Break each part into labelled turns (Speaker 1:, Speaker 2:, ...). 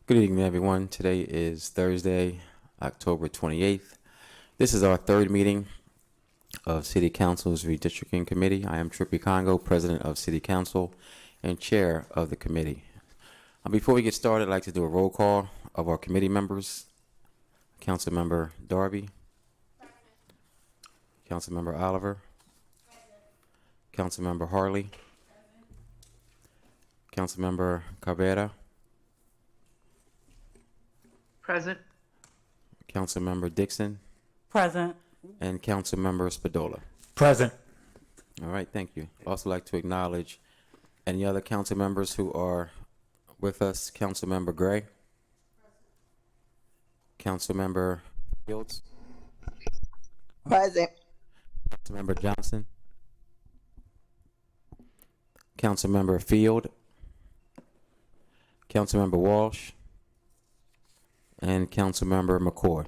Speaker 1: Good evening, everyone. Today is Thursday, October 28th. This is our third meeting of City Council's Redistricting Committee. I am Trippy Congo, President of City Council and Chair of the committee. Before we get started, I'd like to do a roll call of our committee members. Councilmember Darby. Councilmember Oliver. Councilmember Harley. Councilmember Cabrera.
Speaker 2: Present.
Speaker 1: Councilmember Dixon.
Speaker 3: Present.
Speaker 1: And Councilmember Spadola.
Speaker 3: Present.
Speaker 1: All right, thank you. Also like to acknowledge any other council members who are with us. Councilmember Gray. Councilmember Fields.
Speaker 4: Present.
Speaker 1: Councilmember Johnson. Councilmember Field. Councilmember Walsh. And Councilmember McCoy.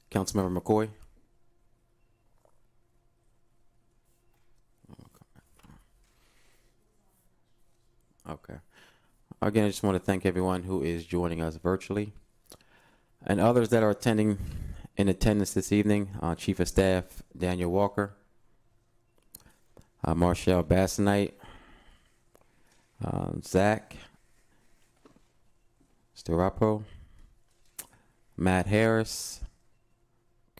Speaker 1: Councilmember McCoy. Okay. Again, I just want to thank everyone who is joining us virtually and others that are in attendance this evening. Chief of Staff Daniel Walker, Marshall Bassanite, Zach Starapo, Matt Harris,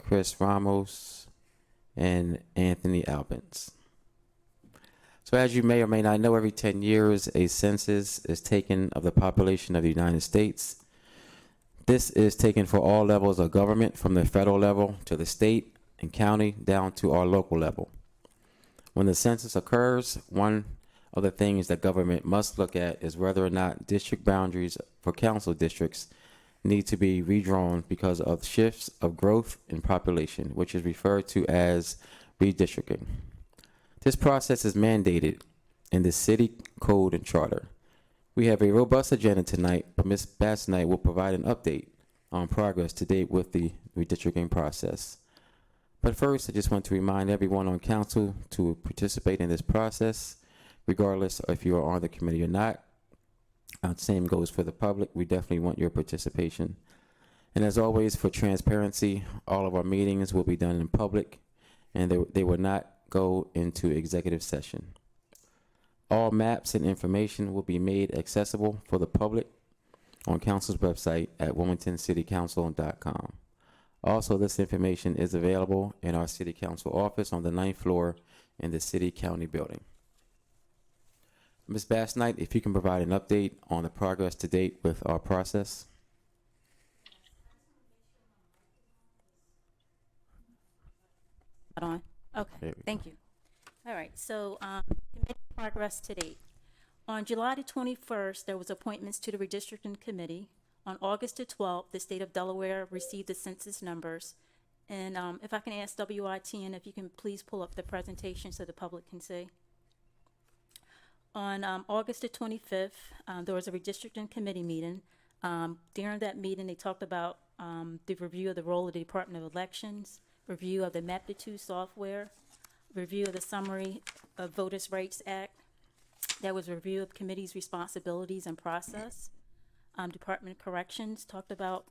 Speaker 1: Chris Ramos, and Anthony Albans. So as you may or may not know, every 10 years a census is taken of the population of the United States. This is taken for all levels of government, from the federal level to the state and county down to our local level. When the census occurs, one of the things that government must look at is whether or not district boundaries for council districts need to be redrawn because of shifts of growth in population, which is referred to as redistricting. This process is mandated in the city code and charter. We have a robust agenda tonight, but Ms. Bassanite will provide an update on progress to date with the redistricting process. But first, I just want to remind everyone on council to participate in this process, regardless if you are on the committee or not. Same goes for the public. We definitely want your participation. And as always, for transparency, all of our meetings will be done in public, and they will not go into executive session. All maps and information will be made accessible for the public on council's website at wilmingtoncitycouncil.com. Also, this information is available in our city council office on the 9th floor in the city county building. Ms. Bassanite, if you can provide an update on the progress to date with our process.
Speaker 5: On. Okay, thank you. All right, so committee progress to date. On July the 21st, there was appointments to the Redistricting Committee. On August the 12th, the state of Delaware received the census numbers. And if I can ask WITN if you can please pull up the presentation so the public can see. On August the 25th, there was a Redistricting Committee meeting. During that meeting, they talked about the review of the role of the Department of Elections, review of the MAP2 software, review of the Summary of Voters' Rights Act. There was a review of committee's responsibilities and process. Department of Corrections talked about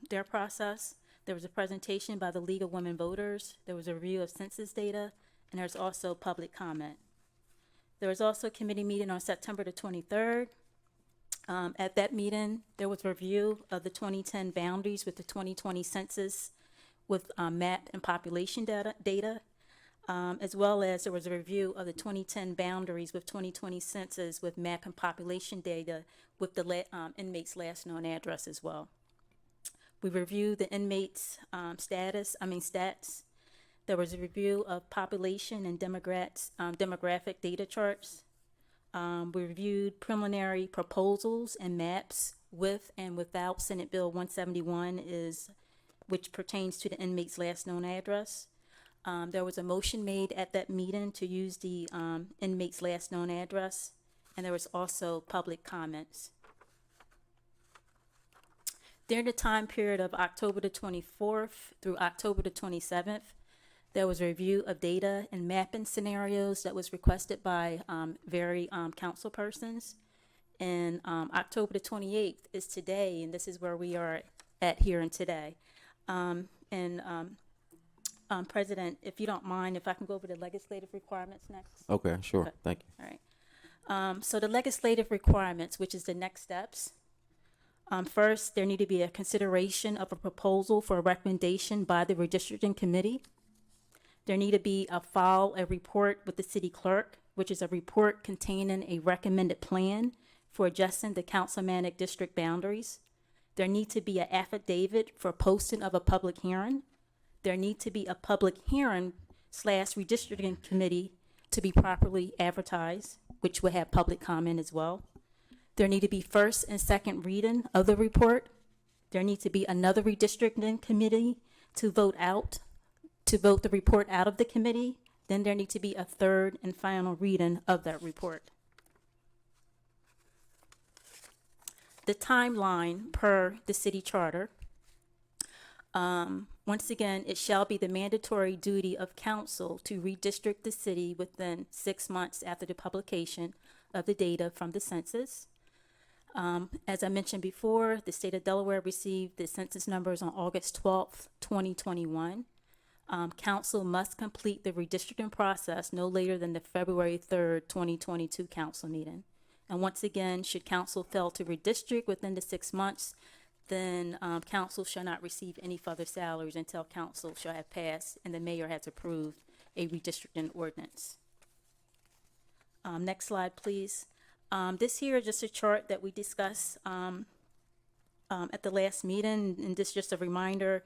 Speaker 5: their process. There was a presentation by the League of Women Voters. There was a review of census data, and there's also public comment. There was also a committee meeting on September the 23rd. At that meeting, there was a review of the 2010 boundaries with the 2020 census with map and population data, as well as there was a review of the 2010 boundaries with 2020 census with map and population data with the inmates' last known address as well. We reviewed the inmates' stats. There was a review of population and demographic data charts. We reviewed preliminary proposals and maps with and without Senate Bill 171, which pertains to the inmate's last known address. There was a motion made at that meeting to use the inmate's last known address, and there was also public comments. During the time period of October the 24th through October the 27th, There was a review of data and mapping scenarios that was requested by very council persons. And October the 28th is today, and this is where we are at here and today. President, if you don't mind, if I can go over the legislative requirements next.
Speaker 1: Okay, sure.
Speaker 5: Okay.
Speaker 1: Thank you.
Speaker 5: All right. So the legislative requirements, which is the next steps. First, there need to be a consideration of a proposal for a recommendation by the redistricting committee. There need to be a report with the city clerk, which is a report containing a recommended plan for adjusting the councilmanic district boundaries. There need to be an affidavit for posting of a public hearing. There need to be a public hearing / redistricting committee to be properly advertised, which would have public comment as well. There need to be first and second reading of the report. There needs to be another redistricting committee to vote the report out of the committee. Then there need to be a third and final reading of that report. The timeline per the city charter. Once again, it shall be the mandatory duty of council to redistrict the city within 6 months after the publication of the data from the census. As I mentioned before, the state of Delaware received the census numbers on August 12th, 2021. Council must complete the redistricting process no later than the February 3rd, 2022 council meeting. And once again, should council fail to redistrict within the 6 months, then council shall not receive any further salaries until council shall have passed and the mayor has approved a redistricting ordinance. Next slide, please. This here is just a chart that we discussed at the last meeting, and this is just a reminder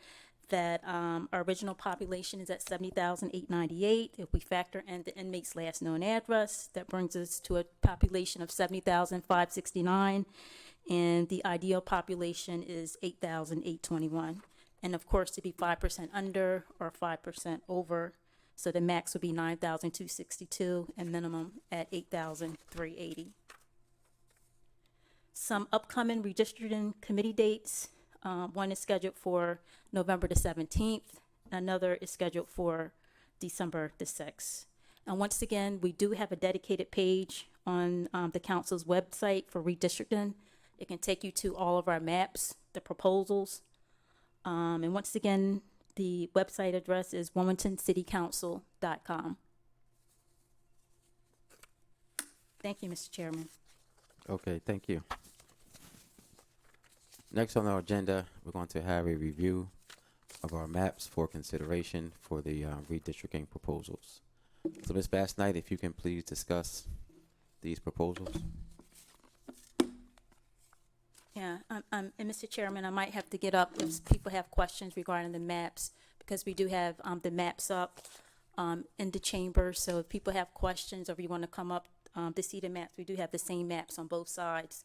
Speaker 5: that our original population is at 70,898. If we factor in the inmate's last known address, that brings us to a population of 70,569, and the ideal population is 8,821. And of course, to be 5% under or 5% over, so the max would be 9,262 and minimum at 8,380. Some upcoming redistricting committee dates. One is scheduled for November the 17th. Another is scheduled for December the 6th. And once again, we do have a dedicated page on the council's website for redistricting. It can take you to all of our maps, the proposals. And once again, the website address is wilmingtoncitycouncil.com. Thank you, Mr. Chairman.
Speaker 1: Okay, thank you. Next on our agenda, we're going to have a review of our maps for consideration for the redistricting proposals. So Ms. Bass Knight, if you can please discuss these proposals.
Speaker 5: Yeah, and Mr. Chairman, I might have to get up if people have questions regarding the maps, because we do have the maps up in the chamber. So if people have questions or if you want to come up to see the maps, we do have the same maps on both sides.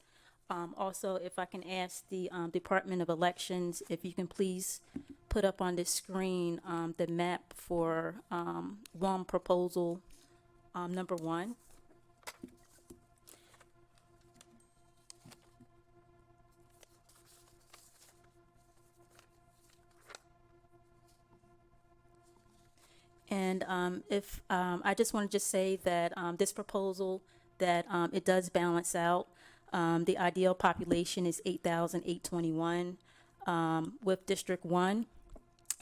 Speaker 5: Also, if I can ask the Department of Elections, if you can please put up on the screen the map for one proposal number 1. And if I just want to just say that this proposal, that it does balance out. The ideal population is 8,821. With District 1,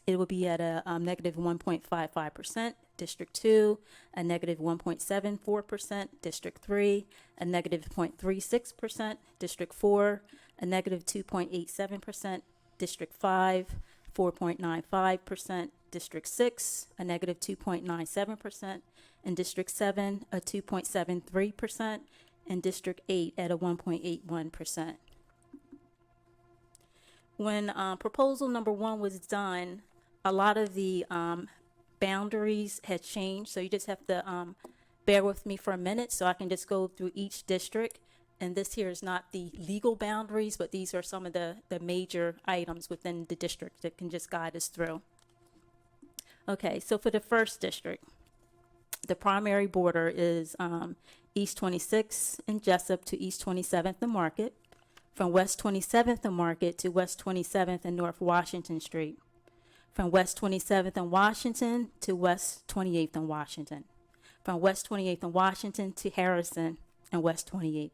Speaker 5: it will be at a negative 1.55%. District 2, a negative 1.74%. District 3, a negative 0.36%. District 4, a negative 2.87%. District 5, 4.95%. District 6, a negative 2.97%. And District 7, a 2.73%. And District 8 at a 1.81%. When proposal number 1 was done, a lot of the boundaries had changed, so you just have to bear with me for a minute so I can just go through each district. And this here is not the legal boundaries, but these are some of the major items within the district that can just guide us through. Okay, so for the first district, the primary border is East 26th and Jessup to East 27th and Market, from West 27th and Market to West 27th and North Washington Street, From West 27th and Washington to West 28th and Washington. From West 28th and Washington to Harrison and West 28th.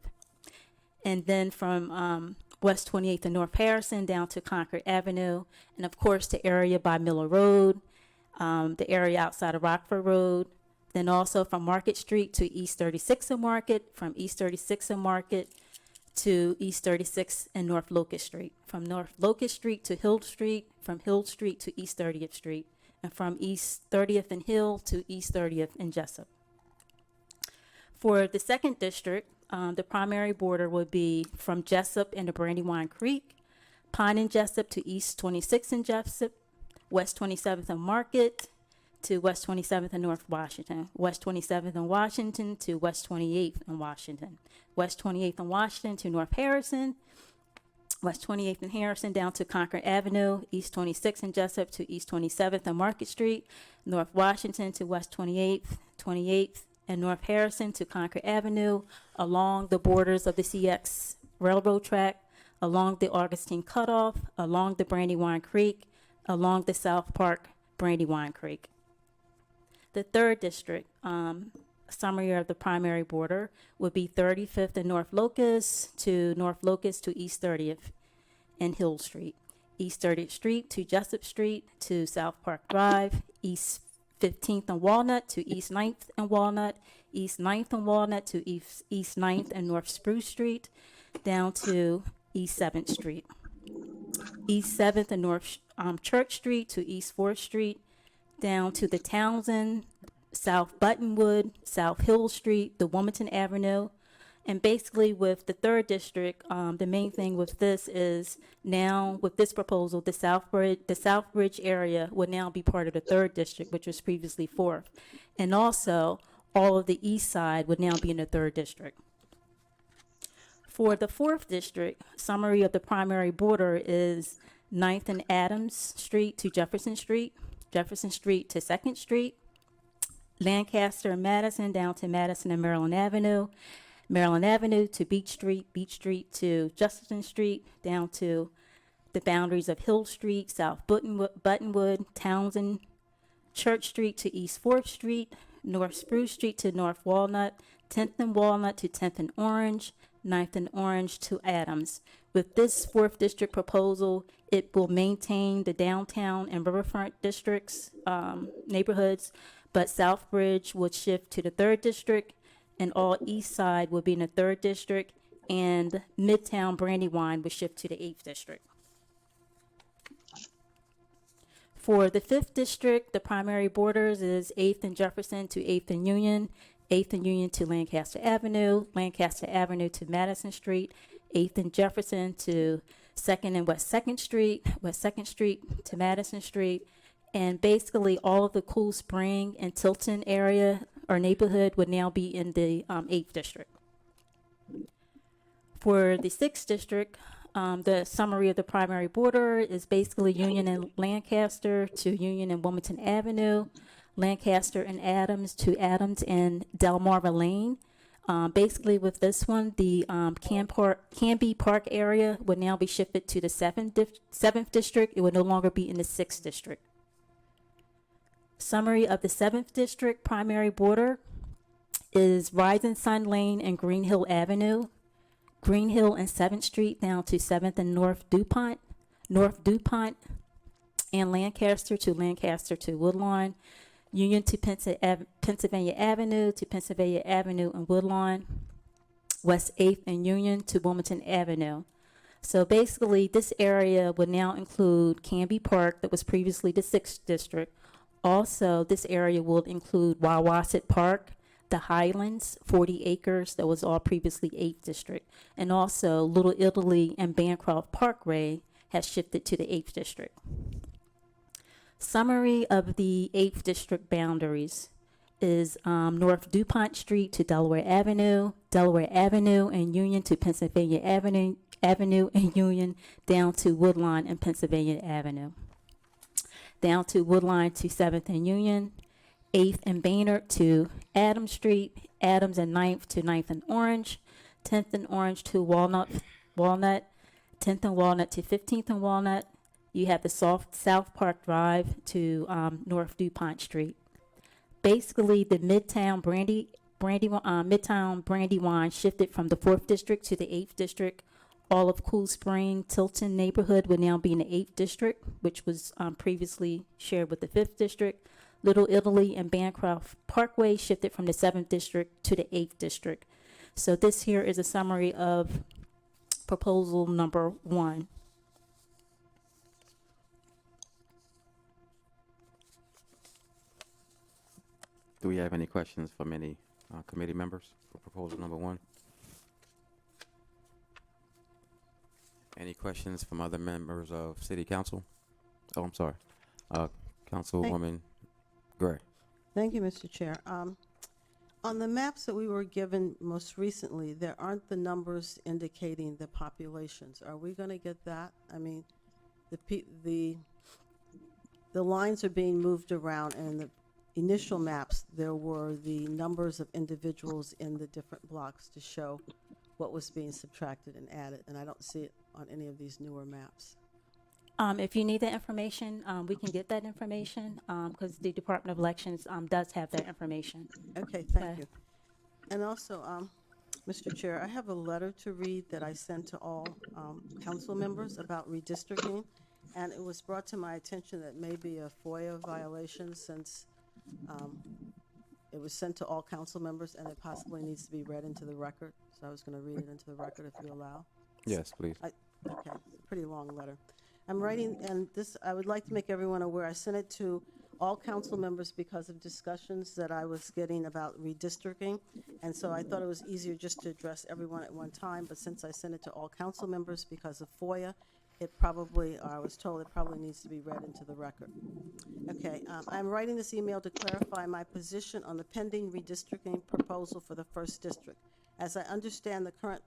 Speaker 5: And then from West 28th and North Harrison down to Concord Avenue, and of course the area by Miller Road, the area outside of Rockford Road, then also from Market Street to East 36th and Market, from East 36th and Market to East 36th and North Locust Street, from North Locust Street to Hill Street, from Hill Street to East 30th Street, and from East 30th and Hill to East 30th and Jessup. For the second district, the primary border would be from Jessup into Brandywine Creek, Pine and Jessup to East 26th and Jessup, West 27th and Market to West 27th and North Washington, West 27th and Washington to West 28th and Washington, West 28th and Washington to North Harrison, West 28th and Harrison down to Concord Avenue, East 26th and Jessup to East 27th and Market Street, North Washington to West 28th and North Harrison to Concord Avenue, along the borders of the CX railroad track, along the Augustine Cutoff, along the Brandywine Creek, along the South Park Brandywine Creek. The third district, summary of the primary border, would be 35th and North Locust to East 30th and Hill Street, East 30th Street to Jessup Street to South Park Drive, East 15th and Walnut to East 9th and Walnut, East 9th and Walnut to East 9th and North Spruce Street, down to East 7th Street, East 7th and North Church Street to East 4th Street, down to the Townsend, South Buttonwood, South Hill Street, the Wilmington Avenue. And basically with the third district, the main thing with this is now with this proposal, the Southbridge area would now be part of the third district, which was previously fourth. And also all of the east side would now be in the third district. For the fourth district, summary of the primary border is 9th and Adams Street to Jefferson Street to 2nd Street, Lancaster and Madison down to Madison and Maryland Avenue to Beach Street to Jefferson Street, down to the boundaries of Hill Street, South Buttonwood, Townsend, Church Street to East 4th Street, North Spruce Street to North Walnut, 10th and Walnut to 10th and Orange, 9th and Orange to Adams. With this 4th district proposal, it will maintain the downtown and riverfront districts, neighborhoods, but Southbridge would shift to the 3rd district, and all east side would be in the 3rd district, and Midtown Brandywine would shift to the 8th district. For the 5th district, the primary borders is 8th and Jefferson to 8th and Union, 8th and Union to Lancaster Avenue to Madison Street, 8th and Jefferson to 2nd and West 2nd Street to Madison Street, and basically all of the Cool Spring and Tilton area or neighborhood would now be in the 8th district. For the 6th district, the summary of the primary border is basically Union and Lancaster to Union and Wilmington Avenue, Lancaster and Adams to Adams and Delmarva Lane. Basically with this one, the Canby Park area would now be shifted to the 7th district. It would no longer be in the 6th district. Summary of the 7th district primary border is Rising Sun Lane and Green Hill Avenue, Green Hill and 7th Street down to 7th and North DuPont, and Lancaster to Woodlawn, Union to Pennsylvania Avenue and Woodlawn, West 8th and Union to Wilmington Avenue. So basically this area would now include Canby Park that was previously the 6th district. Also, this area will include Wawasset Park, the Highlands, 40 acres, that was all previously 8th district. And also Little Italy and Bancroft Parkway has shifted to the 8th district. Summary of the 8th district boundaries is North DuPont Street to Delaware Avenue and Union to Pennsylvania Avenue and Union down to Woodlawn and Pennsylvania Avenue. Down to Woodline to 7th and Union, 8th and Baynard to Adams Street, Adams and 9th to 9th and Orange, 10th and Orange to Walnut, 10th and Walnut to 15th and Walnut, You have the South Park Drive to North DuPont Street. Basically, the Midtown Brandywine shifted from the 4th District to the 8th District. All of Cool Spring, Tilton neighborhood would now be in the 8th District, which was previously shared with the 5th District. Little Italy and Bancroft Parkway shifted from the 7th District to the 8th District. So this here is a summary of proposal number 1.
Speaker 1: Do we have any questions from any committee members for proposal number 1? Any questions from other members of City Council? Oh, I'm sorry. Councilwoman Gray.
Speaker 2: Thank you, Mr. Chair. On the maps that we were given most recently, there aren't the numbers indicating the populations. Are we going to get that? I mean, the lines are being moved around, and in the initial maps, there were the numbers of individuals in the different blocks to show what was being subtracted and added, and I don't see it on any of these newer maps.
Speaker 5: If you need that information, we can get that information because the Department of Elections does have that information.
Speaker 2: Okay, thank
Speaker 5: Okay.
Speaker 2: you. And also, Mr. Chair, I have a letter to read that I sent to all council members about redistricting, and it was brought to my attention that may be a FOIA violation since it was sent to all council members and it possibly needs to be read into the record. So I was going to read it into the record if you allow.
Speaker 1: Yes, please.
Speaker 2: Okay, it's a pretty long letter. I'm writing, and this, I would like to make everyone aware, I sent it to all council members because of discussions that I was getting about redistricting, and so I thought it was easier just to address everyone at one time, but since I sent it to all council members because of FOIA, it probably, or I was told it probably needs to be read into the record. Okay, I'm writing this email to clarify my position on the pending redistricting proposal for the 1st District. As I understand the current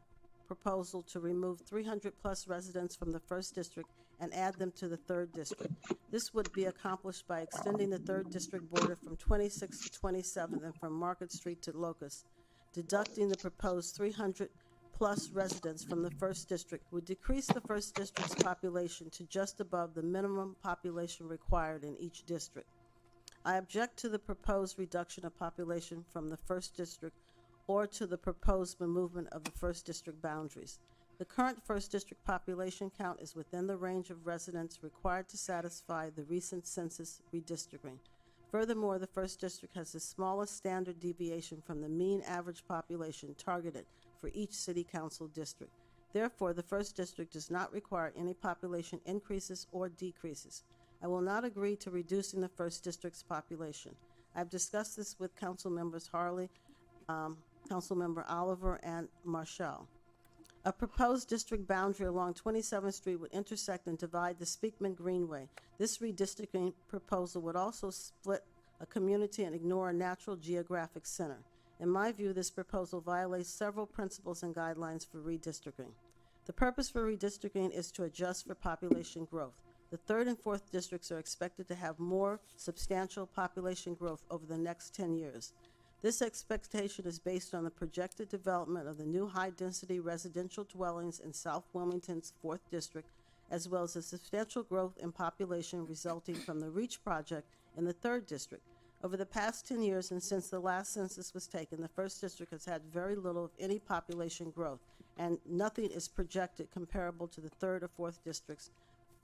Speaker 2: proposal to remove 300-plus residents from the 1st District and add them to the 3rd District. This would be accomplished by extending the 3rd District border from 26th to 27th and from Market Street to Locust. Deducting the proposed 300-plus residents from the 1st District would decrease the 1st District's population to just above the minimum population required in each district. I object to the proposed reduction of population from the 1st District or to the proposed movement of the 1st District boundaries. The current 1st District population count is within the range of residents required to satisfy the recent census redistricting. Furthermore, the 1st District has the smallest standard deviation from the mean average population targeted for each City Council district. Therefore, the 1st District does not require any population increases or decreases. I will not agree to reducing the 1st District's population. I've discussed this with Council Members Harley, Councilmember Oliver, and Marshall. A proposed district boundary along 27th Street would intersect and divide the Speakman Greenway. This redistricting proposal would also split a community and ignore a natural geographic center. In my view, this proposal violates several principles and guidelines for redistricting. The purpose for redistricting is to adjust for population growth. The 3rd and 4th districts are expected to have more substantial population growth over the next 10 years. This expectation is based on the projected development of the new high-density residential dwellings in South Wilmington's 4th District, as well as the substantial growth in population resulting from the REACH project in the 3rd District. Over the past 10 years and since the last census was taken, the 1st District has had very little, if any, population growth, and nothing is projected comparable to the 3rd or 4th District's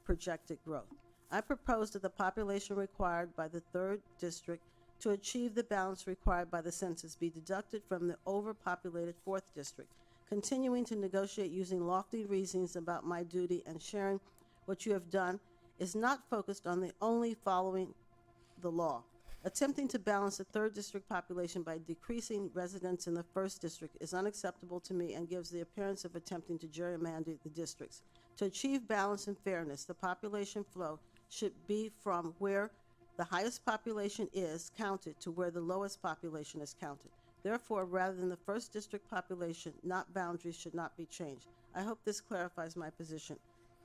Speaker 2: projected growth. I propose that the population required by the 3rd District to achieve the balance required by the census be deducted from the overpopulated 4th District. Continuing to negotiate using lofty reasons about my duty and sharing what you have done is not focused on the only following the law. Attempting to balance the 3rd District population by decreasing residents in the 1st District is unacceptable to me and gives the appearance of attempting to gerrymander the districts. To achieve balance and fairness, the population flow should be from where the highest population is counted to where the lowest population is counted. Therefore, rather than the 1st District population, not boundaries should not be changed. I hope this clarifies my position,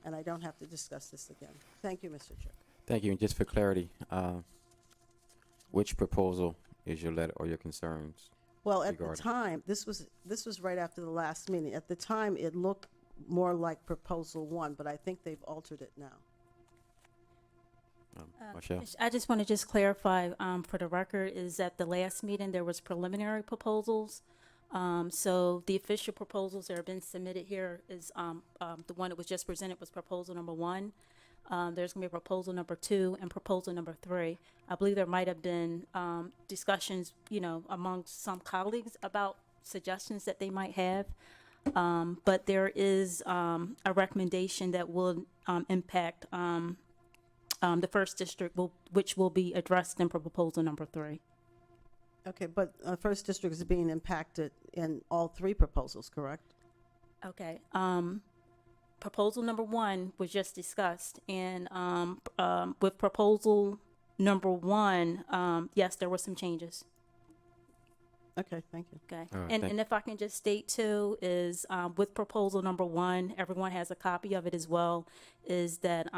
Speaker 2: and I don't have to discuss this again. Thank you, Mr. Chair.
Speaker 1: Thank you. And just for clarity, which proposal is your letter or your concerns?
Speaker 2: Well, at the
Speaker 1: regarding-
Speaker 2: time, this was right after the last meeting. At the time, it looked more like Proposal 1, but I think they've altered it now.
Speaker 1: Michelle?
Speaker 5: I just want to just clarify, for the record, is that the last meeting, there was preliminary proposals. So the official proposals that have been submitted here is, the one that was just presented was proposal number 1. There's gonna be proposal number 2 and proposal number 3. I believe there might have been, discussions, amongst some colleagues about suggestions that they might have. But there is, a recommendation that will, impact, the first district, which will be addressed in proposal number 3.
Speaker 2: Okay, but First District is being impacted in all 3 proposals, correct?
Speaker 5: Okay. Proposal number 1 was just discussed, and with proposal number 1, yes, there were some changes.
Speaker 2: Okay, thank you.
Speaker 5: Okay.
Speaker 1: All right,
Speaker 5: And if I can just state too, is with proposal number 1, everyone has a copy of it as well, is that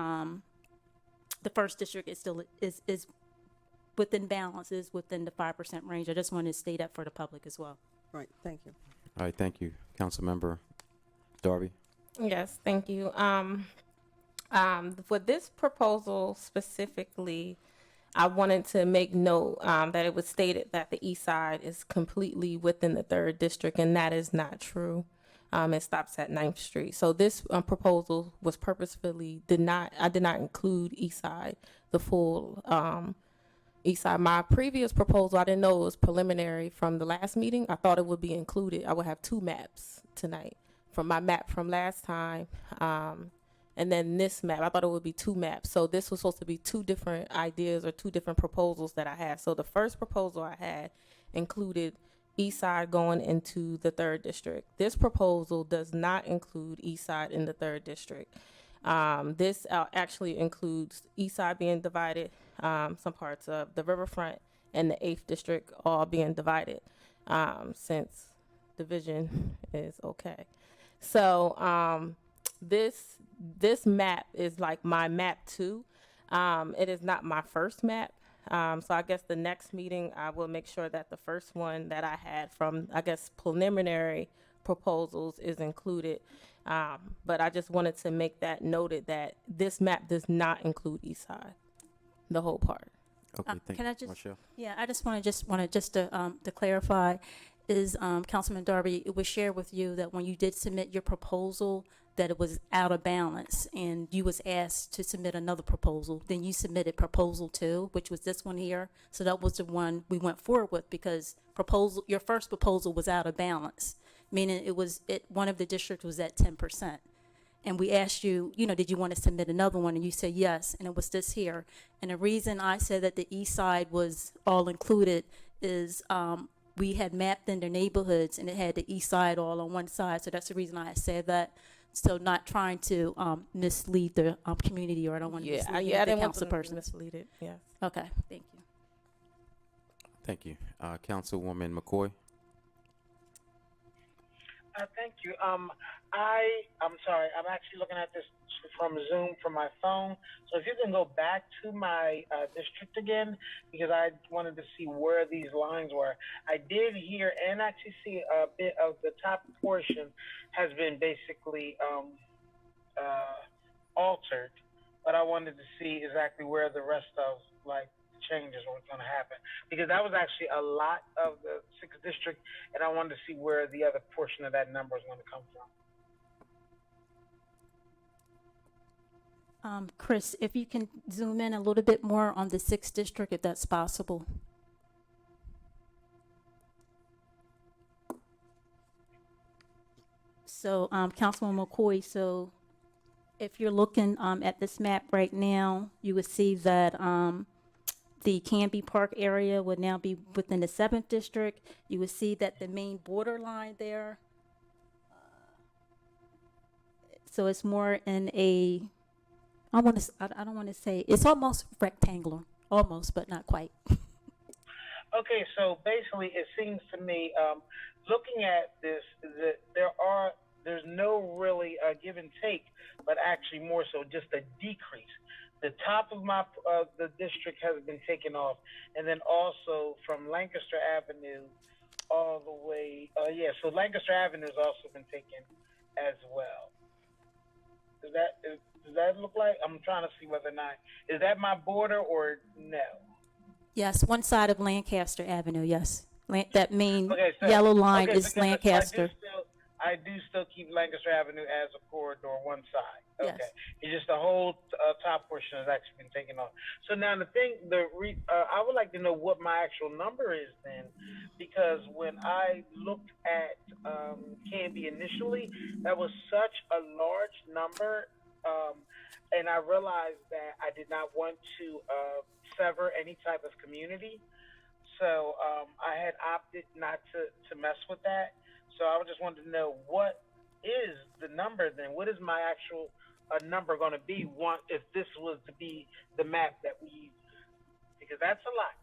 Speaker 5: the first district is still is within balance, is within the 5% range. I just wanted to state that for the public as well.
Speaker 2: Right, thank you.
Speaker 1: All right, thank you. Councilmember Darby?
Speaker 3: Yes, thank you. For this proposal specifically, I wanted to make note that it was stated that the east side is completely within the 3rd district, and that is not true. It stops at 9th Street. So this proposal was purposefully I did not include east side, the full east side. My previous proposal, I didn't know it was preliminary from the last meeting. I thought it would be included. I would have 2 maps tonight. From my map from last time, and then this map, I thought it would be 2 maps. So this was supposed to be 2 different ideas or 2 different proposals that I had. So the first proposal I had included east side going into the 3rd district. This proposal does not include east side in the 3rd district. This actually includes east side being divided, some parts of the riverfront and the 8th district all being divided, since division is okay. So this map is like my map 2. It is not my first map. So I guess the next meeting I will make sure that the first one that I had from, I guess, preliminary proposals is included. But I just wanted to make that noted that this map does not include east side, the whole part.
Speaker 1: Okay, thank
Speaker 5: Can
Speaker 1: you.
Speaker 5: I just-
Speaker 1: Michelle?
Speaker 5: Yeah, I just want to clarify, is Councilman Darby, it was shared with you that when you did submit your proposal, that it was out of balance, and you was asked to submit another proposal. Then you submitted proposal 2, which was this one here. So that was the one we went forward with, because your first proposal was out of balance, meaning one of the districts was at 10%. And we asked you, did you want to submit another one? And you said yes, and it was this here. And the reason I said that the east side was all included is we had mapped in the neighborhoods, and it had the east side all on one side. So that's the reason I said that. So not trying to mislead the community, or I don't want to mislead
Speaker 3: I
Speaker 5: the
Speaker 3: didn't want
Speaker 5: council
Speaker 3: to
Speaker 5: person.
Speaker 3: mislead it. Yeah.
Speaker 5: Okay, thank you.
Speaker 1: Thank you. Councilwoman McCoy?
Speaker 4: Thank you. I'm sorry. I'm actually looking at this from Zoom from my phone. So if you can go back to my district again, because I wanted to see where these lines were. I did hear and actually see a bit of the top portion has been basically altered, but I wanted to see exactly where the rest of changes were going to happen, because that was actually a lot of the 6th district, and I wanted to see where the other portion of that number is going to come from.
Speaker 5: Chris, if you can zoom in a little bit more on the 6th district, if that's possible. So, Councilwoman McCoy, so if you're looking at this map right now, you would see that the Canby Park area would now be within the 7th district. You would see that the main borderline there, so it's more in a, I don't want to say, it's almost rectangular, almost, but not quite.
Speaker 4: Okay, so basically, it seems to me, looking at this, that there's no really give and take, but actually more so just a decrease. The top of the district has been taken off, and then also from Lancaster Avenue all the way, so Lancaster Avenue has also been taken as well. Does that look like? I'm trying to see whether or not is that my border or no.
Speaker 5: Yes, one side of Lancaster Avenue, yes. That main
Speaker 4: Okay, so
Speaker 5: yellow line is
Speaker 4: because
Speaker 5: Lancaster.
Speaker 4: I do still keep Lancaster Avenue as a corridor one side.
Speaker 5: Yes.
Speaker 4: Okay, it's just the whole top portion has actually been taken off. So now I would like to know what my actual number is then, because when I looked at Canby initially, that was such a large number, and I realized that I did not want to sever any type of community. So I had opted not to mess with that. So I just wanted to know what is the number then? What is my actual number going to be if this was to be the map that we use? Because that's a lot.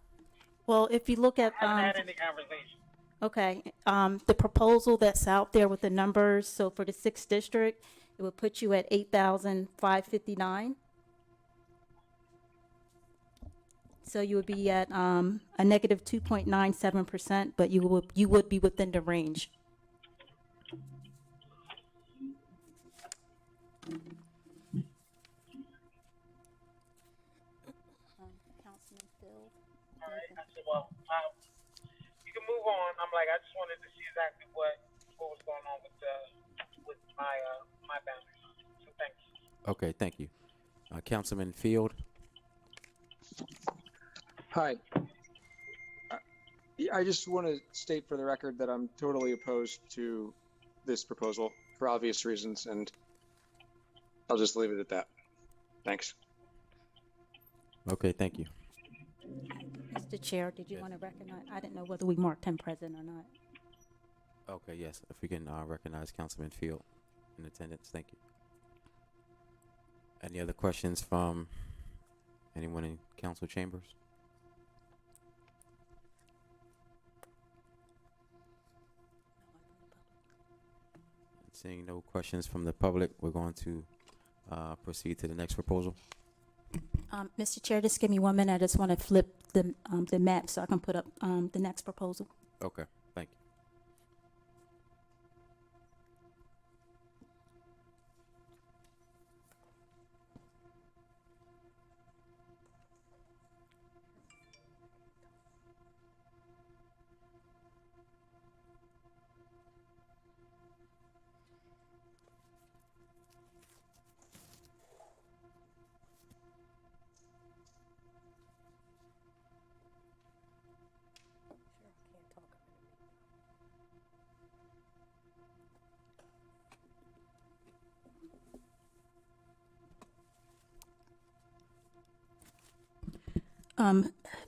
Speaker 5: Well, if you look at,
Speaker 4: I haven't had any conversation.
Speaker 5: okay, the proposal that's out there with the numbers, so for the 6th district, it would put you at 8,559. So you would be at a negative 2.97%, but you would be within the range. Councilman Phil.
Speaker 4: All right. I said, well, you can move on. I'm like, I just wanted to see exactly what was going on with my boundaries. So thank you.
Speaker 1: Okay, thank you. Councilman Field.
Speaker 6: Hi. I just want to state for the record that I'm totally opposed to this proposal for obvious reasons, and I'll just leave it at that. Thanks.
Speaker 1: Okay, thank you.
Speaker 5: Mr. Chair, did you want to recognize? I didn't know whether we marked him present or not.
Speaker 1: Okay, yes. If we can recognize Councilman Field in attendance, thank you. Any other questions from anyone in council chambers? Seeing no questions from the public, we're going to proceed to the next proposal.
Speaker 5: Mr. Chair, just give me 1 minute. I just want to flip the map so I can put up the next proposal.
Speaker 1: Okay, thank you.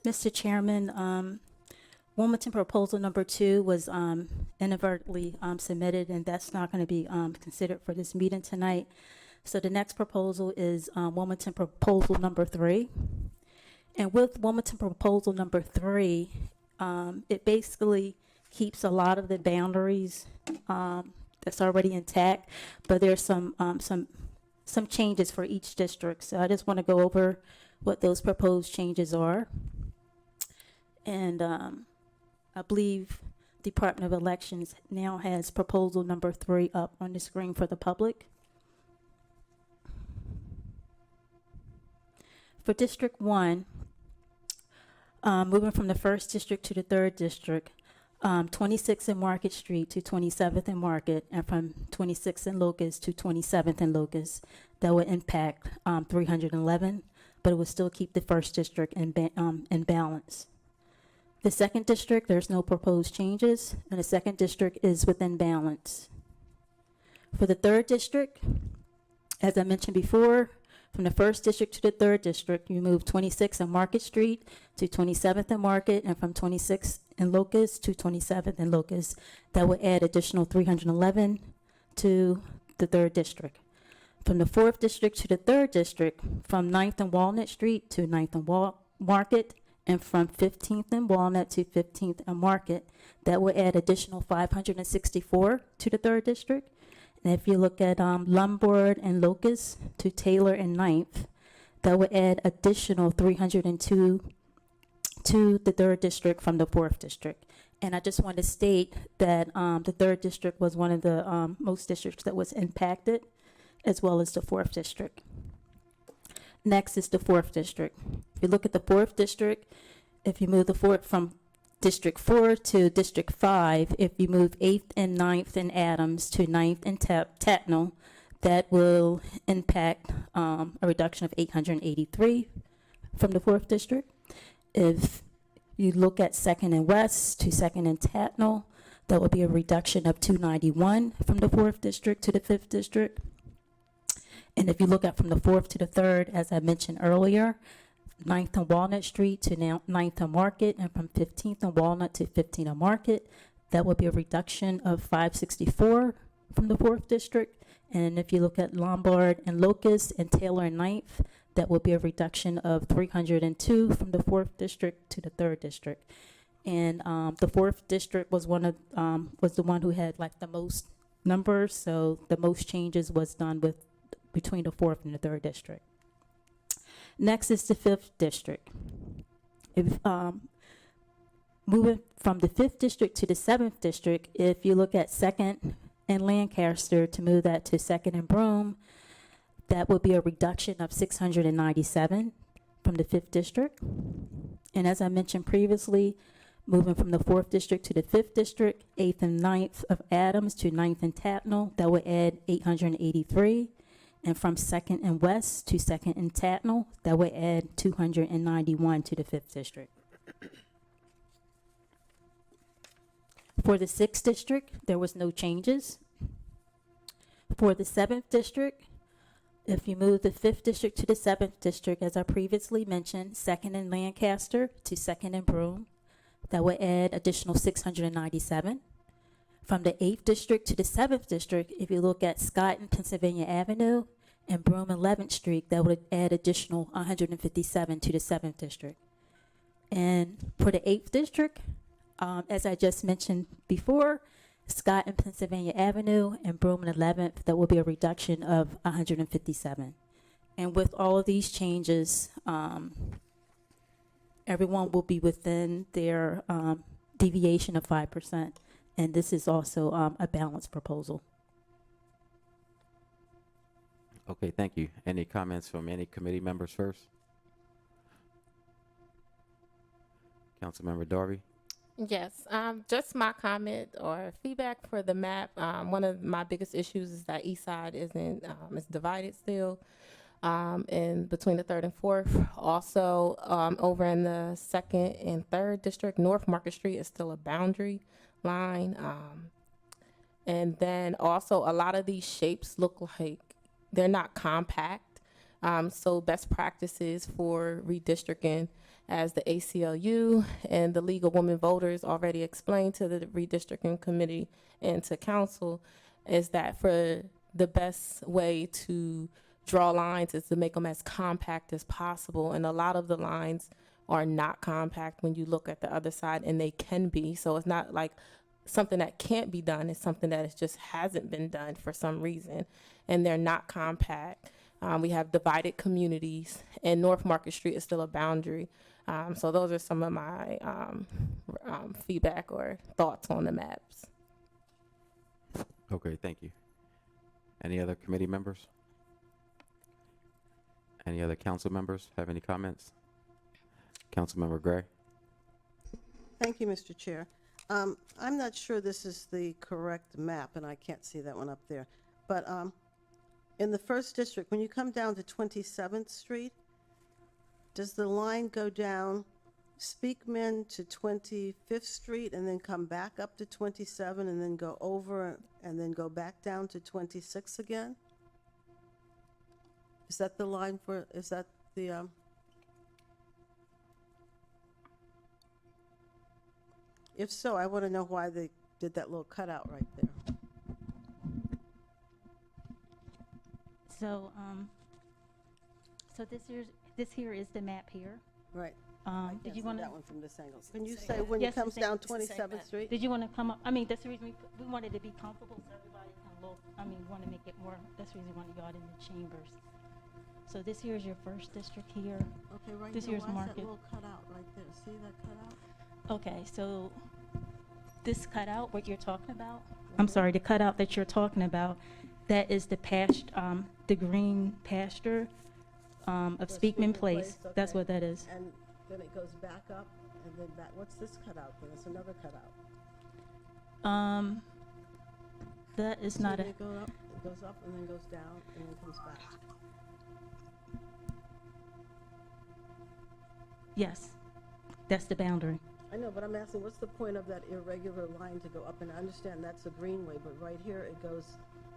Speaker 5: Mr. Chairman, Wilmington proposal number 2 was inadvertently submitted, and that's not going to be considered for this meeting tonight. So the next proposal is Wilmington proposal number 3. And with Wilmington proposal number 3, it basically keeps a lot of the boundaries that's already intact, but there's some changes for each district. So I just want to go over what those proposed changes are. And I believe Department of Elections now has proposal number 3 up on the screen for the public. For District 1, moving from the 1st district to the 3rd district, 26th and Market Street to 27th and Market, and from 26th and Locust to 27th and Locust, that would impact 311, but it would still keep the 1st district in balance. The 2nd district, there's no proposed changes, and the 2nd district is within balance. For the 3rd district, as I mentioned before, from the 1st district to the 3rd district, you move 26th and Market Street to 27th and Market, and from 26th and Locust to 27th and Locust. That would add additional 311 to the 3rd district. From the 4th district to the 3rd district, from 9th and Walnut Street to 9th and Market, and from 15th and Walnut to 15th and Market, that would add additional 564 to the 3rd district. And if you look at Lombard and Locust to Taylor and 9th, that would add additional 302 to the 3rd district from the 4th district. And I just want to state that the 3rd district was one of the most districts that was impacted. as well as the 4th District. Next is the 4th District. If you look at the 4th District, if you move the 4th from District 4 to District 5, if you move 8th and 9th in Adams to 9th and Tatnall, that will impact a reduction of 883 from the 4th District. If you look at 2nd and West to 2nd and Tatnall, that will be a reduction of 291 from the 4th District to the 5th District. And if you look at from the 4th to the 3rd, as I mentioned earlier, 9th and Walnut Street to 9th and Market, and from 15th and Walnut to 15th and Market, that would be a reduction of 564 from the 4th District. And if you look at Lombard and Locust and Taylor and 9th, that will be a reduction of 302 from the 4th District to the 3rd District. And the 4th District was was the one who had like the most numbers, so the most changes was done with between the 4th and the 3rd District. Next is the 5th District. If moving from the 5th District to the 7th District, if you look at 2nd and Lancaster to move that to 2nd and Broome, that would be a reduction of 697 from the 5th District. And as I mentioned previously, moving from the 4th District to the 5th District, 8th and 9th of Adams to 9th and Tatnall, that would add 883. And from 2nd and West to 2nd and Tatnall, that would add 291 to the 5th District. For the 6th District, there was no changes. For the 7th District, if you move the 5th District to the 7th District, as I previously mentioned, 2nd and Lancaster to 2nd and Broome, that would add additional 697. From the 8th District to the 7th District, if you look at Scott and Pennsylvania Avenue and Broome 11th Street, that would add additional 157 to the 7th District. And for the 8th District, as I just mentioned before, Scott and Pennsylvania Avenue and Broome 11th, that will be a reduction of 157. And with all of these changes, everyone will be within their deviation of 5%. And this is also a balanced proposal.
Speaker 1: Okay, thank you. Any comments from any committee members first? Councilmember Darby?
Speaker 3: Yes, just my comment or feedback for the map. One of my biggest issues is that east side isn't, it's divided still, and between the 3rd and 4th. Also, over in the 2nd and 3rd District, North Market Street is still a boundary line. And then also a lot of these shapes look like they're not compact. So best practices for redistricting, as the ACLU and the League of Women Voters already explained to the redistricting committee and to council, is that for the best way to draw lines is to make them as compact as possible. And a lot of the lines are not compact when you look at the other side, and they can be. So it's not like something that can't be done. It's something that just hasn't been done for some reason, and they're not compact. We have divided communities, and North Market Street is still a boundary. So those are some of my feedback or thoughts on the maps.
Speaker 1: Okay, thank you. Any other committee members? Any other council members have any comments? Councilmember Gray?
Speaker 2: Thank you, Mr. Chair. I'm not sure this is the correct map, and I can't see that one up there. But in the 1st District, when you come down to 27th Street, does the line go down Speakman to 25th Street and then come back up to 27 and then go over and then go back down to 26 again? Is that the line for, is that the, if so, I want to know why they did that little cutout right there.
Speaker 5: So, so this here is the map here.
Speaker 2: Right.
Speaker 5: Did you want
Speaker 2: that
Speaker 5: to?
Speaker 2: one from this angle? Can you say when
Speaker 5: Yes,
Speaker 2: it comes
Speaker 5: the same-
Speaker 2: down
Speaker 5: it's the same
Speaker 2: 27th
Speaker 5: map.
Speaker 2: Street?
Speaker 5: Did you want to come up? I mean, that's the reason we wanted to be comfortable so everybody can look. I mean, we want to make it more. That's the reason we wanted y'all in the chambers. So this here is your 1st District here.
Speaker 2: Okay, right
Speaker 5: This
Speaker 2: here,
Speaker 5: here's
Speaker 2: why is that
Speaker 5: Market.
Speaker 2: little cutout right there? See that cutout?
Speaker 5: Okay, so this cutout, what you're talking about? I'm sorry, the cutout that you're talking about, That is the green pasture of Speakman Place. That's
Speaker 2: okay.
Speaker 5: what that is.
Speaker 2: And then it goes back up, and then back, what's this cutout? Then it's another cutout.
Speaker 5: That is
Speaker 2: See,
Speaker 5: not a,
Speaker 2: it goes up and then goes down and then comes back.
Speaker 5: yes, that's the boundary.
Speaker 2: I know, but I'm asking, what's the point of that irregular line to go up? And I understand that's a greenway, but right here it goes,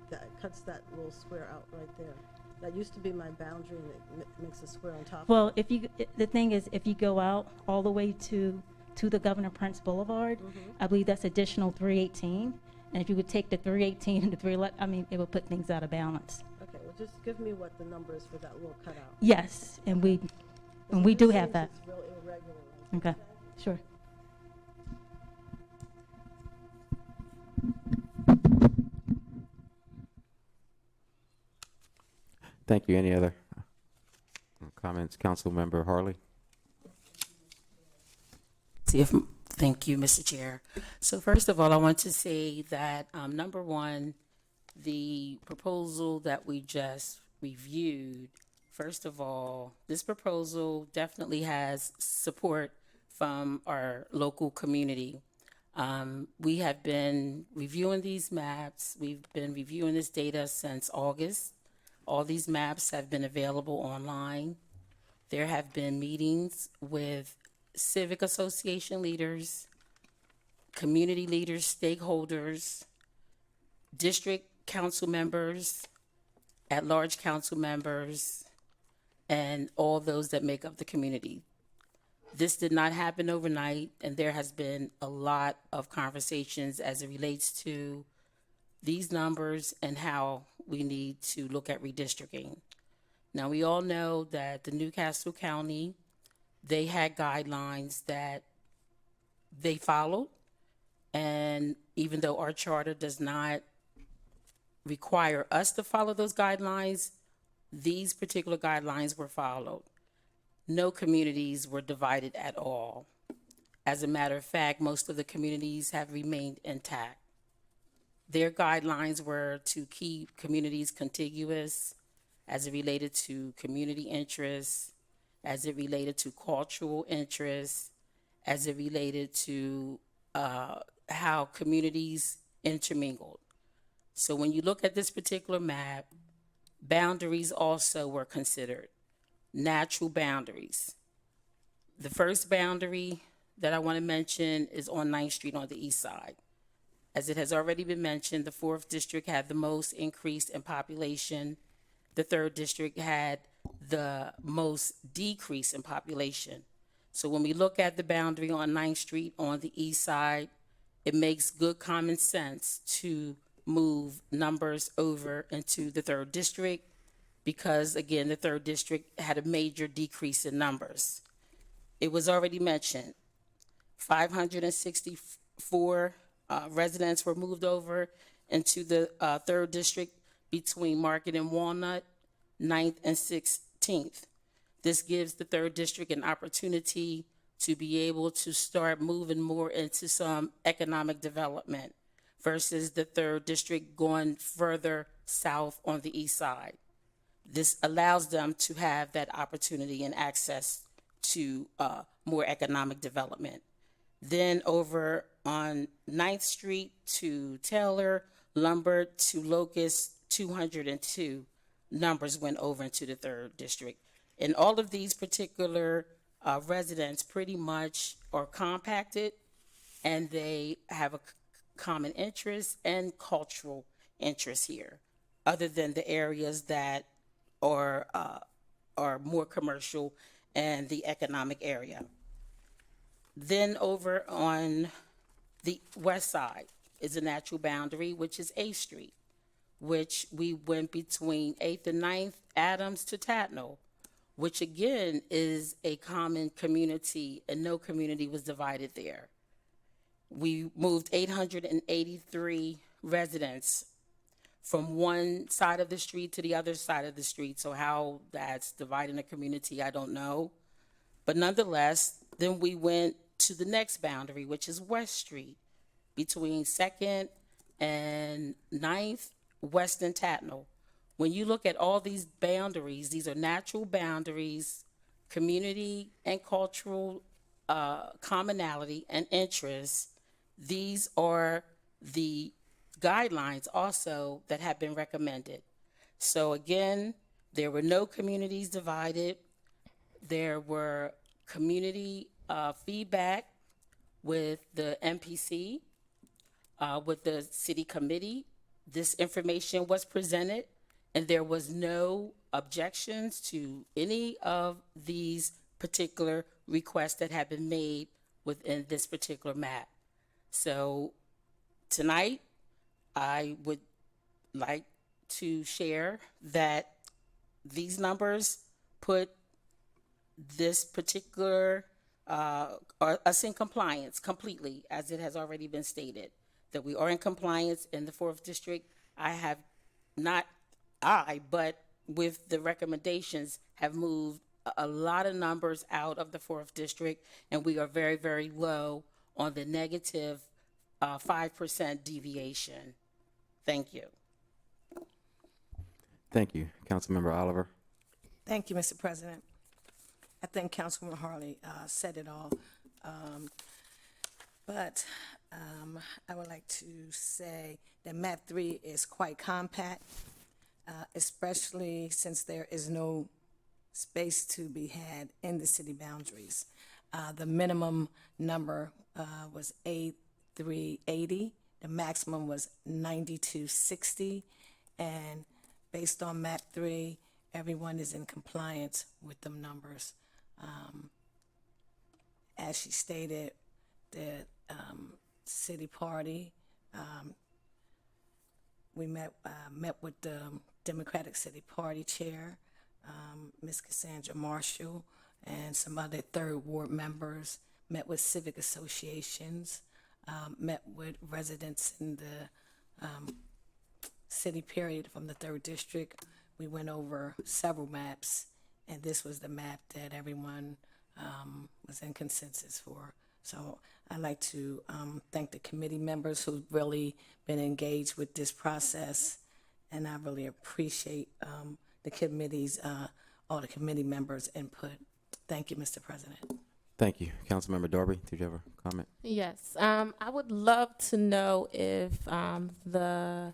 Speaker 2: that cuts that little square out right there. That used to be my boundary, and it makes a square on top.
Speaker 5: Well,
Speaker 2: of it.
Speaker 5: the thing is, if you go out all the way to the Governor Prince Boulevard, I believe that's additional 318. And if you would take the 318 and the 311, I mean, it would put things out of balance.
Speaker 2: Okay, well, just give me what the number is for that little cutout.
Speaker 5: Yes, and we
Speaker 2: This
Speaker 5: do
Speaker 2: seems
Speaker 5: have that.
Speaker 2: It's real irregular. Like,
Speaker 5: Okay, sure.
Speaker 1: Thank you. Any other comments? Councilmember Harley?
Speaker 7: Thank you, Mr. Chair. So first of all, I want to say that, number one, the proposal that we just reviewed, first of all, this proposal definitely has support from our local community. We have been reviewing these maps. We've been reviewing this data since August. All these maps have been available online. There have been meetings with civic association leaders, community leaders, stakeholders, district council members, at-large council members, and all those that make up the community. This did not happen overnight, and there has been a lot of conversations as it relates to these numbers and how we need to look at redistricting. Now, we all know that the Newcastle County, they had guidelines that they followed, and even though our charter does not require us to follow those guidelines, these particular guidelines were followed. No communities were divided at all. As a matter of fact, most of the communities have remained intact. Their guidelines were to keep communities contiguous as it related to community interests, as it related to cultural interests, as it related to how communities intermingled. So when you look at this particular map, boundaries also were considered, natural boundaries. The first boundary that I want to mention is on 9th Street on the east side. As it has already been mentioned, the 4th district had the most increase in population. The 3rd district had the most decrease in population. So when we look at the boundary on 9th Street on the east side, it makes good common sense to move numbers over into the 3rd district because, again, the 3rd district had a major decrease in numbers. It was already mentioned, 564 residents were moved over into the 3rd district between Market and Walnut, 9th and 16th. This gives the 3rd district an opportunity to be able to start moving more into some economic development versus the 3rd district going further south on the east side. This allows them to have that opportunity and access to more economic development. Then over on 9th Street to Taylor, Lumber to Locust, 202 numbers went over into the 3rd district. And all of these particular residents pretty much are compacted, and they have a common interest and cultural interest here, other than the areas that are more commercial and the economic area. Then over on the west side is a natural boundary, which is 8th Street, which we went between 8th and 9th, Adams to Tatnall, which again is a common community, and no community was divided there. We moved 883 residents from one side of the street to the other side of the street. So how that's dividing a community, I don't know. But nonetheless, then we went to the next boundary, which is West Street, between 2nd and 9th, Western Tatnall. When you look at all these boundaries, these are natural boundaries, community and cultural commonality and interests. These are the guidelines also that have been recommended. So again, there were no communities divided. There were community feedback with the MPC, with the city committee. This information was presented, and there was no objections to any of these particular requests that have been made within this particular map. So tonight, I would like to share that these numbers put this particular are us in compliance completely, as it has already been stated, that we are in compliance in the 4th District. I have not, but with the recommendations, have moved a lot of numbers out of the 4th District, and we are very, very low on the negative 5% deviation. Thank you.
Speaker 1: Thank you. Councilmember Oliver.
Speaker 8: Thank you, Mr. President. I think Councilwoman Harley said it all. But I would like to say that map 3 is quite compact, especially since there is no space to be had in the city boundaries. The minimum number was 8380. The maximum was 9260. And based on map 3, everyone is in compliance with them numbers. As she stated, the city party, we met with the Democratic City Party Chair, Ms. Cassandra Marshall, and some other 3rd Ward members, met with civic associations, met with residents in the city period from the 3rd District. We went over several maps, and this was the map that everyone was in consensus for. So I'd like to thank the committee members who've really been engaged with this process, and I really appreciate the committee's, all the committee members' input. Thank you, Mr. President.
Speaker 1: Thank you. Councilmember Darby, did you have a comment?
Speaker 3: Yes, I would love to know if the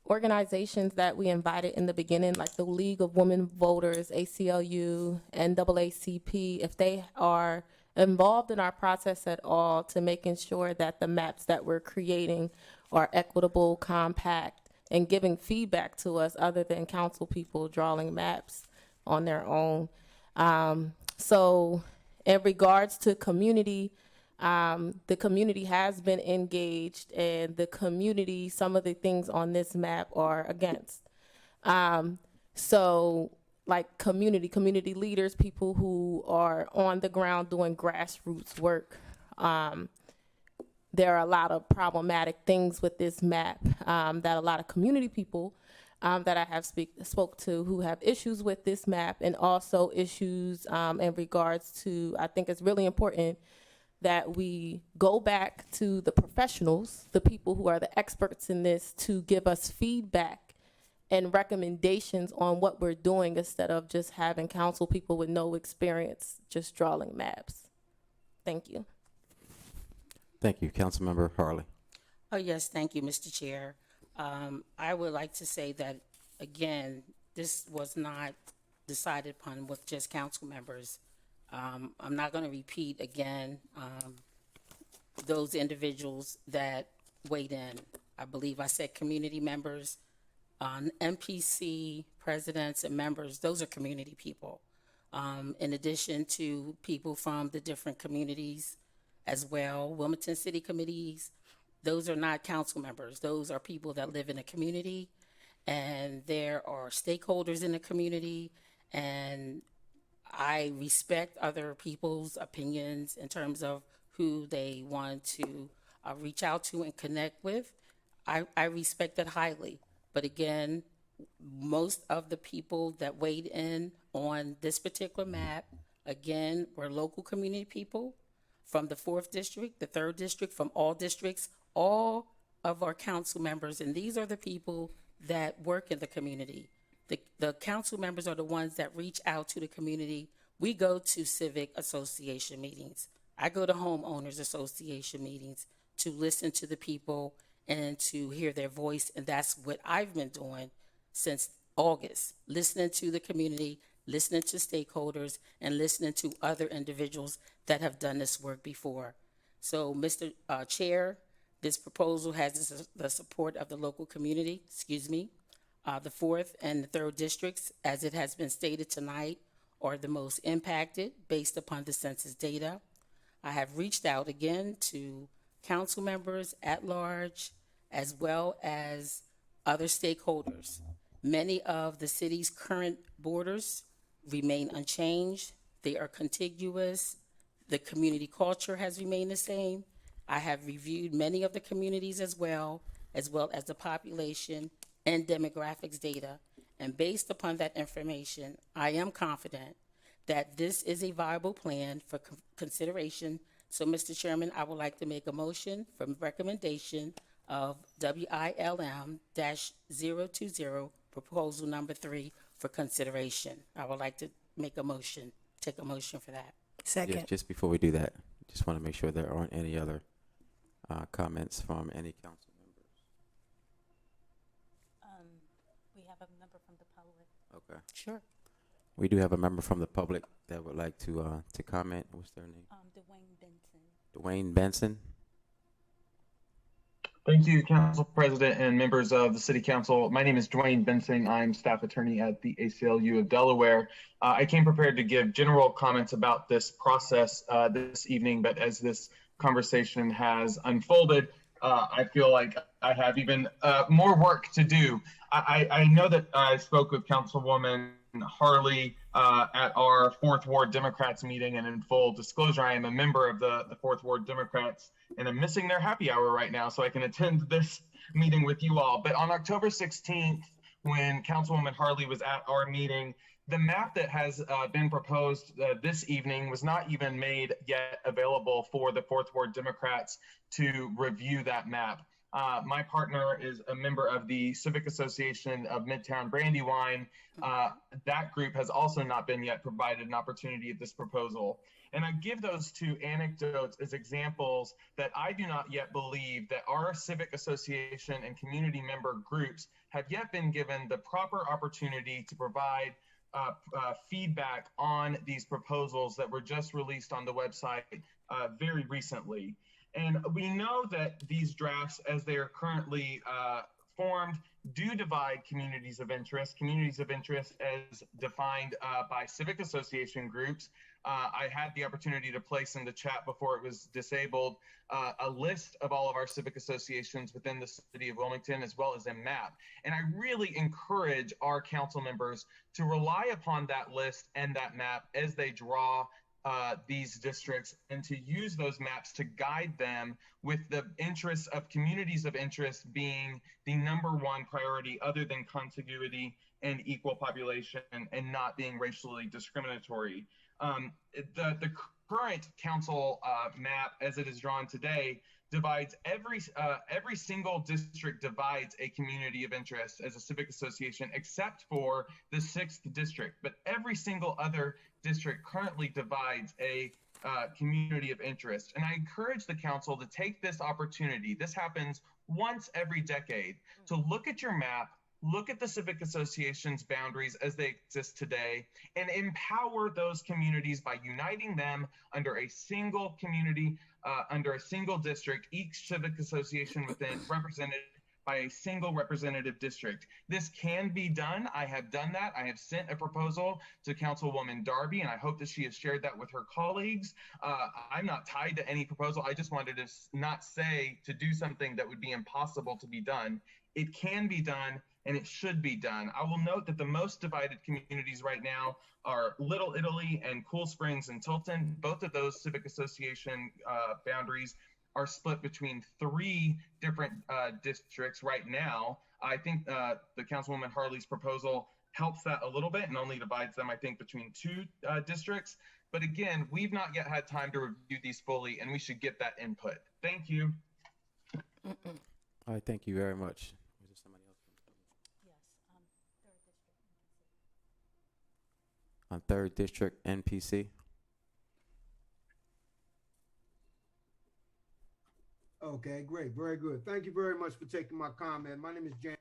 Speaker 3: organizations that we invited in the beginning, like the League of Women Voters, ACLU, NAACP, if they are involved in our process at all to making sure that the maps that we're creating are equitable, compact, and giving feedback to us other than council people drawing maps on their own. So in regards to community, the community has been engaged, and the community, some of the things on this map are against. So like community leaders, people who are on the ground doing grassroots work. There are a lot of problematic things with this map that a lot of community people that I have spoke to who have issues with this map, and also issues in regards to, I think it's really important that we go back to the professionals, the people who are the experts in this, to give us feedback and recommendations on what we're doing, instead of just having council people with no experience just drawing maps. Thank you.
Speaker 1: Thank you. Councilmember Harley.
Speaker 7: Oh, yes, thank you, Mr. Chair. I would like to say that, again, this was not decided upon with just council members. I'm not going to repeat again those individuals that weighed in. I believe I said community members, MPC presidents and members. Those are community people. In addition to people from the different communities as well, Wilmington City committees. Those are not council members. Those are people that live in a community, and there are stakeholders in the community, and I respect other people's opinions in terms of who they want to reach out to and connect with. I respect that highly. But again, most of the people that weighed in on this particular map, again, were local community people from the 4th District, the 3rd District, from all districts, all of our council members. And these are the people that work in the community. The council members are the ones that reach out to the community. We go to civic association meetings. I go to homeowners association meetings to listen to the people and to hear their voice. And that's what I've been doing since August, listening to the community, listening to stakeholders, and listening to other individuals that have done this work before. So, Mr. Chair, this proposal has the support of the local community, the 4th and the 3rd districts, as it has been stated tonight, are the most impacted based upon the census data. I have reached out again to council members at large, as well as other stakeholders. Many of the city's current borders remain unchanged. They are contiguous. The community culture has remained the same. I have reviewed many of the communities as well as the population and demographics data. And based upon that information, I am confident that this is a viable plan for consideration. So, Mr. Chairman, I would like to make a motion for recommendation of WILM-020, proposal number 3, for consideration. I would like to take a motion for that.
Speaker 8: Second.
Speaker 1: Yeah, just before we do that, just want to make sure there aren't any other comments from any council members.
Speaker 5: We have a member from the public.
Speaker 1: Okay.
Speaker 7: Sure.
Speaker 1: We do have a member from the public that would like to comment. What's their name?
Speaker 5: Dwayne Benson.
Speaker 1: Dwayne Benson.
Speaker 9: Thank you, Council President and members of the City Council. My name is Dwayne Benson. I'm staff attorney at the ACLU of Delaware. I came prepared to give general comments about this process this evening, but as this conversation has unfolded, I feel like I have even more work to do. I know that I spoke with Councilwoman Harley at our 4th Ward Democrats meeting, and in full disclosure, I am a member of the 4th Ward Democrats, and I'm missing their happy hour right now so I can attend this meeting with you all. But on October 16th, when Councilwoman Harley was at our meeting, the map that has been proposed this evening was not even made yet available for the 4th Ward Democrats to review that map. My partner is a member of the Civic Association of Midtown Brandywine. That group has also not been yet provided an opportunity at this proposal. And I give those two anecdotes as examples that I do not yet believe that our civic association and community member groups have yet been given the proper opportunity to provide feedback on these proposals that were just released on the website very recently. And we know that these drafts, as they are currently formed, do divide communities of interest as defined by civic association groups. I had the opportunity to place in the chat before it was disabled a list of all of our civic associations within the city of Wilmington, as well as a map. And I really encourage our council members to rely upon that list and that map as they draw these districts, and to use those maps to guide them, with the interests of communities of interest being the #1 priority, other than contiguity and equal population, and not being racially discriminatory. The current council map, as it is drawn today, divides every single district divides a community of interest as a civic association, except for the 6th district. But every single other district currently divides a community of interest. And I encourage the council to take this opportunity. This happens once every decade, to look at your map, look at the civic association's boundaries as they exist today, and empower those communities by uniting them under a single community, under a single district, each civic association within represented by a single representative district. This can be done. I have done that. I have sent a proposal to Councilwoman Darby, and I hope that she has shared that with her colleagues. I'm not tied to any proposal. I just wanted to not say to do something that would be impossible to be done. It can be done, and it should be done. I will note that the most divided communities right now are Little Italy and Cool Springs and Tilton. Both of those civic association boundaries are split between 3 different districts right now. I think the Councilwoman Harley's proposal helps that a little bit and only divides them, I think, between 2 districts. But again, we've not yet had time to review these fully, and we should get that input. Thank you.
Speaker 1: All right, thank you very much. Was there somebody else? on 3rd District NPC.
Speaker 10: Okay, great, very good. Thank you very much for taking my comment. My name is James.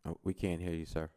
Speaker 1: Oh, we can't hear you, sir.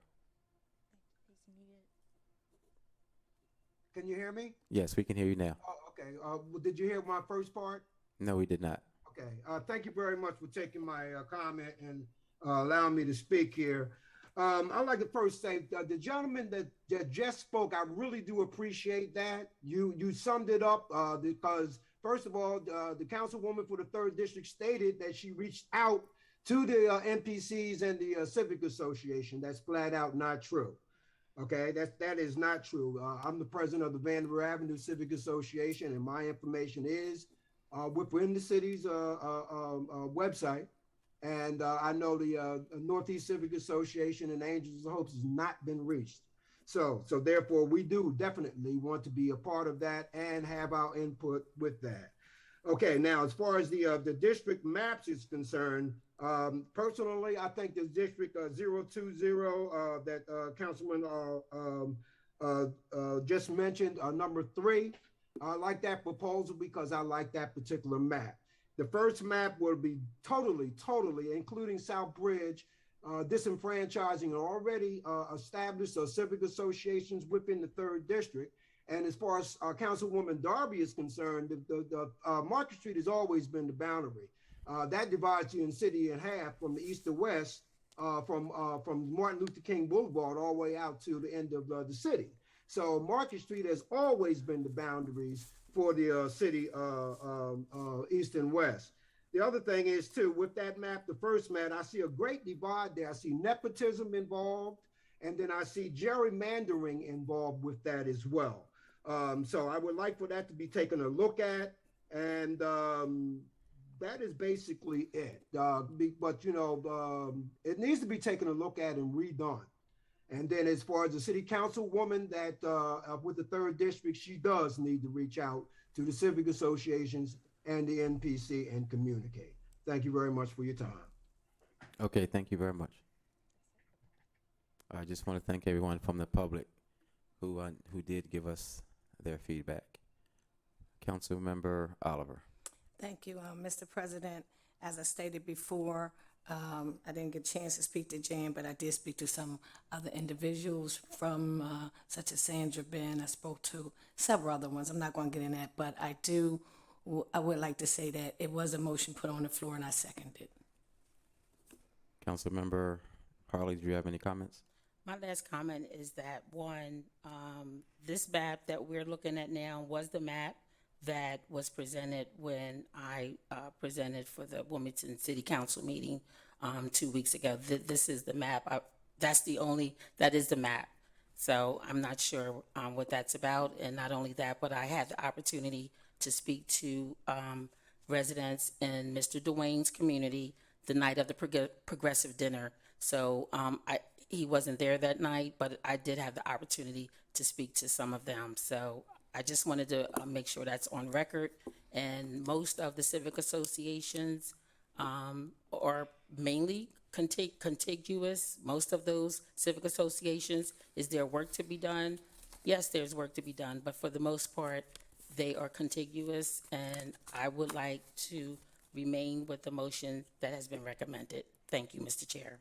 Speaker 10: Can you hear me?
Speaker 1: Yes, we can hear you now.
Speaker 10: Oh, okay. Well, did you hear my first part?
Speaker 1: No, we did not.
Speaker 10: Okay. Thank you very much for taking my comment and allowing me to speak here. I'd like to first say the gentleman that just spoke, I really do appreciate that. You summed it up because, first of all, the councilwoman for the 3rd District stated that she reached out to the NPCs and the Civic Association. That's flat out not true. Okay, that is not true. I'm the president of the Vanderbilt Avenue Civic Association, and my information is within the city's website. And I know the Northeast Civic Association and Angels of Hope has not been reached. So therefore, we do definitely want to be a part of that and have our input with that. Okay, now as far as the district maps is concerned, personally, I think the district 020 that Councilman just mentioned, number 3, I like that proposal because I like that particular map. The first map will be totally, including South Bridge, disenfranchising already established civic associations within the 3rd District. And as far as Councilwoman Darby is concerned, the Market Street has always been the boundary. That divides the city in half from the east to west, from Martin Luther King Boulevard all the way out to the end of the city. So Market Street has always been the boundaries for the city east and west. The other thing is too, with that map, the first map, I see a great divide there. I see nepotism involved, and then I see gerrymandering involved with that as well. So I would like for that to be taken a look at, and that is basically it. But you know, it needs to be taken a look at and redone. And then as far as the city councilwoman that with the 3rd District, she does need to reach out to the civic associations and the NPC and communicate. Thank you very much for your time.
Speaker 1: Okay, thank you very much. I just want to thank everyone from the public who did give us their feedback. Councilmember Oliver.
Speaker 8: Thank you, Mr. President. As I stated before, I didn't get a chance to speak to Jan, but I did speak to some other individuals from such as Sandra Ben. I spoke to several other ones. I'm not going to get in that, but I would like to say that it was a motion put on the floor and I seconded it.
Speaker 1: Councilmember Harley, do you have any comments?
Speaker 7: My last comment is that one, this map that we're looking at now was the map that was presented when I presented for the Wilmington City Council meeting 2 weeks ago. This is the map. That is the map. So I'm not sure what that's about. And not only that, but I had the opportunity to speak to residents in Mr. Dwayne's community the night of the progressive dinner. So he wasn't there that night, but I did have the opportunity to speak to some of them. So I just wanted to make sure that's on record. And most of the civic associations are mainly contiguous. Most of those civic associations, is there work to be done? Yes, there's work to be done, but for the most part, they are contiguous, and I would like to remain with the motion that has been recommended. Thank you, Mr. Chair.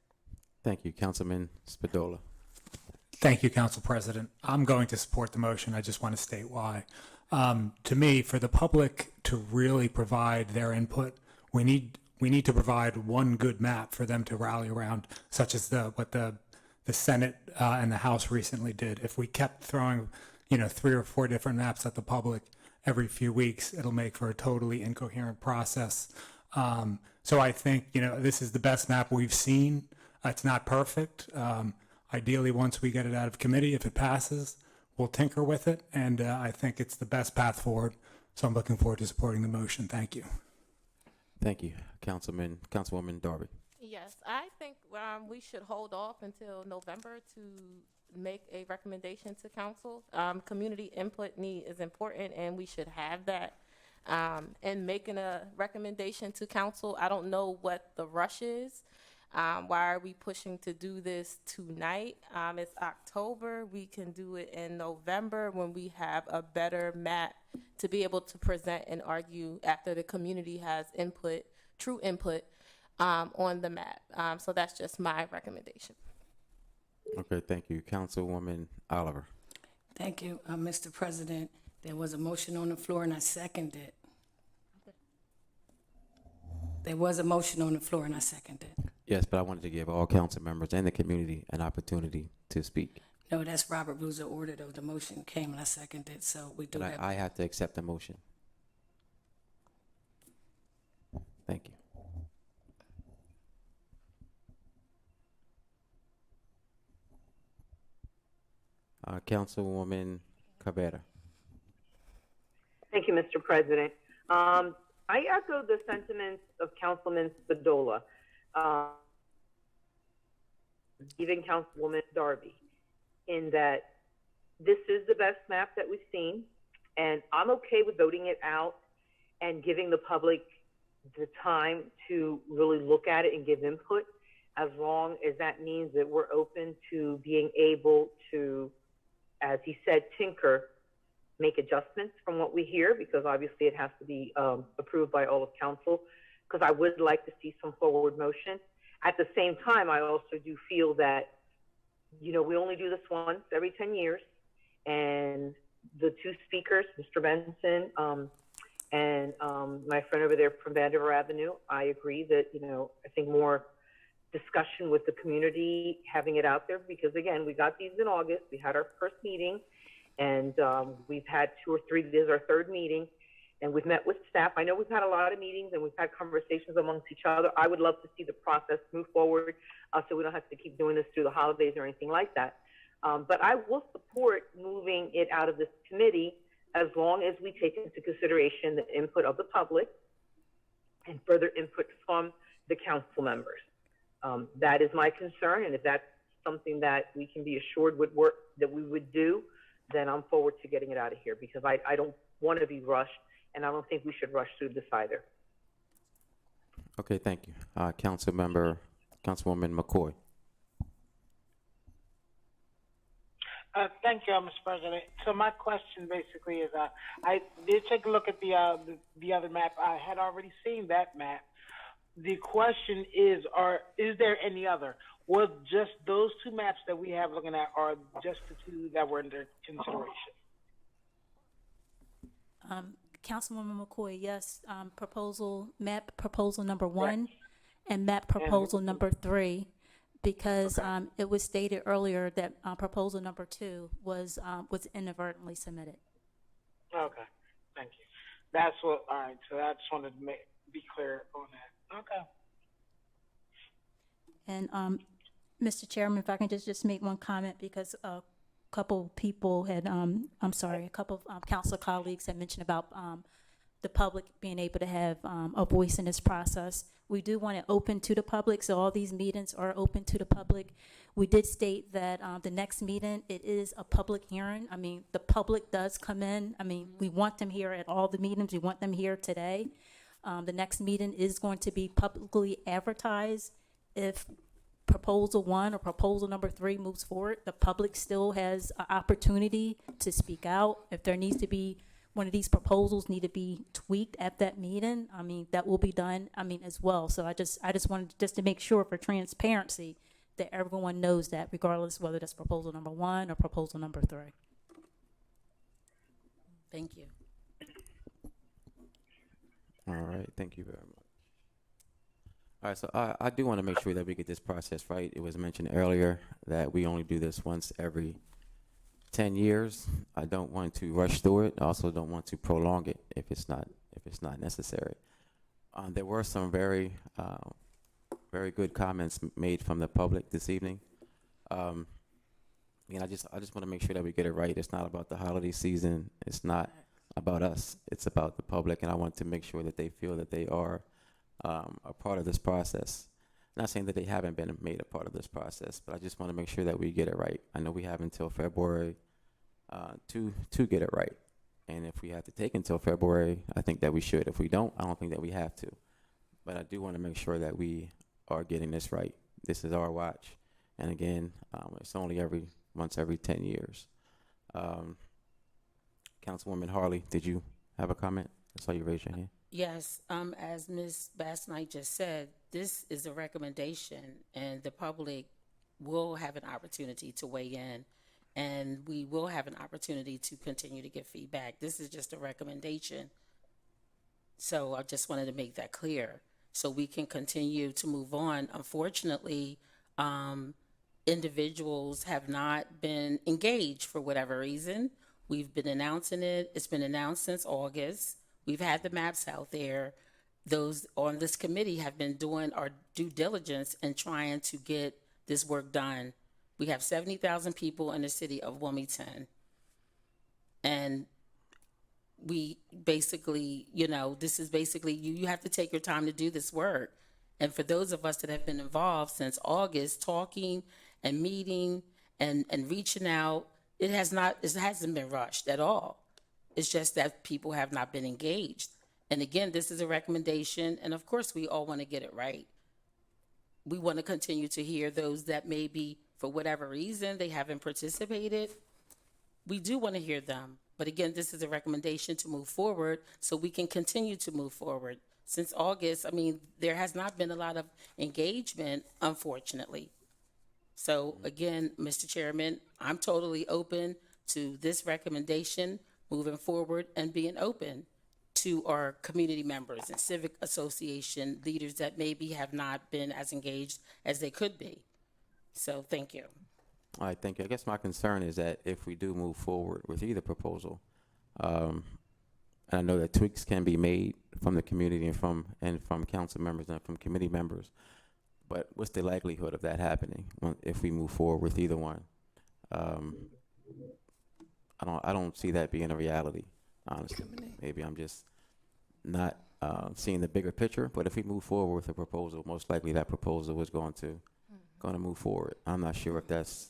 Speaker 1: Thank you, Councilman Spadola.
Speaker 11: Thank you, Council President. I'm going to support the motion. I just want to state why. To me, for the public to really provide their input, we need to provide one good map for them to rally around, such as what the Senate and the House recently did. If we kept throwing, 3 or 4 different maps at the public every few weeks, it'll make for a totally incoherent process. So I think, this is the best map we've seen. It's not perfect. Ideally, once we get it out of committee, if it passes, we'll tinker with it. And I think it's the best path forward. So I'm looking forward to supporting the motion. Thank you.
Speaker 1: Thank you, Councilwoman Darby.
Speaker 3: Yes, I think we should hold off until November to make a recommendation to council. Community input is important, and we should have that. And making a recommendation to council, I don't know what the rush is. Why are we pushing to do this tonight? It's October. We can do it in November when we have a better map to be able to present and argue after the community has input, true input, on the map. So that's just my recommendation.
Speaker 1: Okay, thank you. Councilwoman Oliver.
Speaker 8: Thank you, Mr. President. There was a motion on the floor and I seconded it. There was a motion on the floor and I seconded it.
Speaker 1: Yes, but I wanted to give all council members and the community an opportunity to speak.
Speaker 8: No, that's Robert Rules of Order, though. The motion came and I seconded it, so we do
Speaker 1: But
Speaker 8: have.
Speaker 1: I have to accept the motion. Thank you. Councilwoman Cabrera.
Speaker 12: Thank you, Mr. President. I echo the sentiments of Councilman Spadola, even Councilwoman Darby, in that this is the best map that we've seen, and I'm okay with voting it out and giving the public the time to really look at it and give input, as long as that means that we're open to being able to, as he said, tinker, make adjustments from what we hear, because obviously it has to be approved by all of council, because I would like to see some forward motion. At the same time, I also do feel that, you know, we only do this once every 10 years, and the two speakers, Mr. Benson and my friend over there from Vandiver Avenue, I agree that, you know, I think more discussion with the community, having it out there, because again, we got these in August, we had our first meeting, and we've had 2 or 3, this is our 3rd meeting, and we've met with staff. I know we've had a lot of meetings and we've had conversations amongst each other. I would love to see the process move forward so we don't have to keep doing this through the holidays or anything like that. But I will support moving it out of this committee as long as we take into consideration the input of the public and further input from the council members. That is my concern, and if that's something that we can be assured would work, that we would do, then I'm forward to getting it out of here, because I don't want to be rushed, and I don't think we should rush through this either.
Speaker 1: Okay, thank you. Councilwoman McCoy.
Speaker 4: Thank you, Mr. President. So my question basically is, I did take a look at the other map. I had already seen that map. The question is there any other? Was just those 2 maps that we have looking at are just the 2 that were under consideration?
Speaker 5: Councilwoman McCoy, yes, map proposal number 1 and map proposal number 3, because it was stated earlier that proposal number 2 was inadvertently submitted.
Speaker 4: Okay, thank you. That's what, all right, so I just wanted to be clear on that. Okay.
Speaker 5: And Mr. Chairman, if I can just make one comment, because a couple people had, a couple of council colleagues had mentioned about the public being able to have a voice in this process. We do want it open to the public, so all these meetings are open to the public. We did state that the next meeting, it is a public hearing. I mean, the public does come in. I mean, we want them here at all the meetings. We want them here today. The next meeting is going to be publicly advertised. If proposal 1 or proposal number 3 moves forward, the public still has an opportunity to speak out. If there needs to be, one of these proposals need to be tweaked at that meeting, I mean, that will be done, I mean, as well. So I just wanted just to make sure for transparency that everyone knows that, regardless whether that's proposal number 1 or proposal number 3.
Speaker 7: Thank you.
Speaker 1: All right, thank you very much. All right, so I do want to make sure that we get this process right. It was mentioned earlier that we only do this once every 10 years. I don't want to rush through it. I also don't want to prolong it if it's not necessary. There were some very good comments made from the public this evening. I just want to make sure that we get it right. It's not about the holiday season. It's not about us. It's about the public, and I want to make sure that they feel that they are a part of this process. Not saying that they haven't been made a part of this process, but I just want to make sure that we get it right. I know we have until February to get it right, and if we have to take until February, I think that we should. If we don't, I don't think that we have to. But I do want to make sure that we are getting this right. This is our watch. And again, it's only once every 10 years. Councilwoman Harley, did you have a comment? I saw you raise your hand.
Speaker 7: Yes, as Ms. Bass Knight just said, this is a recommendation, and the public will have an opportunity to weigh in, and we will have an opportunity to continue to give feedback. This is just a recommendation. So I just wanted to make that clear, so we can continue to move on. Unfortunately, individuals have not been engaged for whatever reason. We've been announcing it. It's been announced since August. We've had the maps out there. Those on this committee have been doing our due diligence and trying to get this work done. We have 70,000 people in the city of Wilmington. And we basically, this is basically, you have to take your time to do this work. And for those of us that have been involved since August, talking and meeting and reaching out, it hasn't been rushed at all. It's just that people have not been engaged. And again, this is a recommendation, and of course, we all want to get it right. We want to continue to hear those that maybe, for whatever reason, they haven't participated. We do want to hear them. But again, this is a recommendation to move forward so we can continue to move forward. Since August, there has not been a lot of engagement, unfortunately. So again, Mr. Chairman, I'm totally open to this recommendation moving forward and being open to our community members and civic association leaders that maybe have not been as engaged as they could be. So thank you.
Speaker 1: All right, thank you. I guess my concern is that if we do move forward with either proposal, and I know that tweaks can be made from the community and from council members and from committee members, but what's the likelihood of that happening if we move forward with either one? I don't see that being a reality, honestly. Maybe I'm just not seeing the bigger picture. But if we move forward with a proposal, most likely that proposal is going to move forward. I'm not sure if that's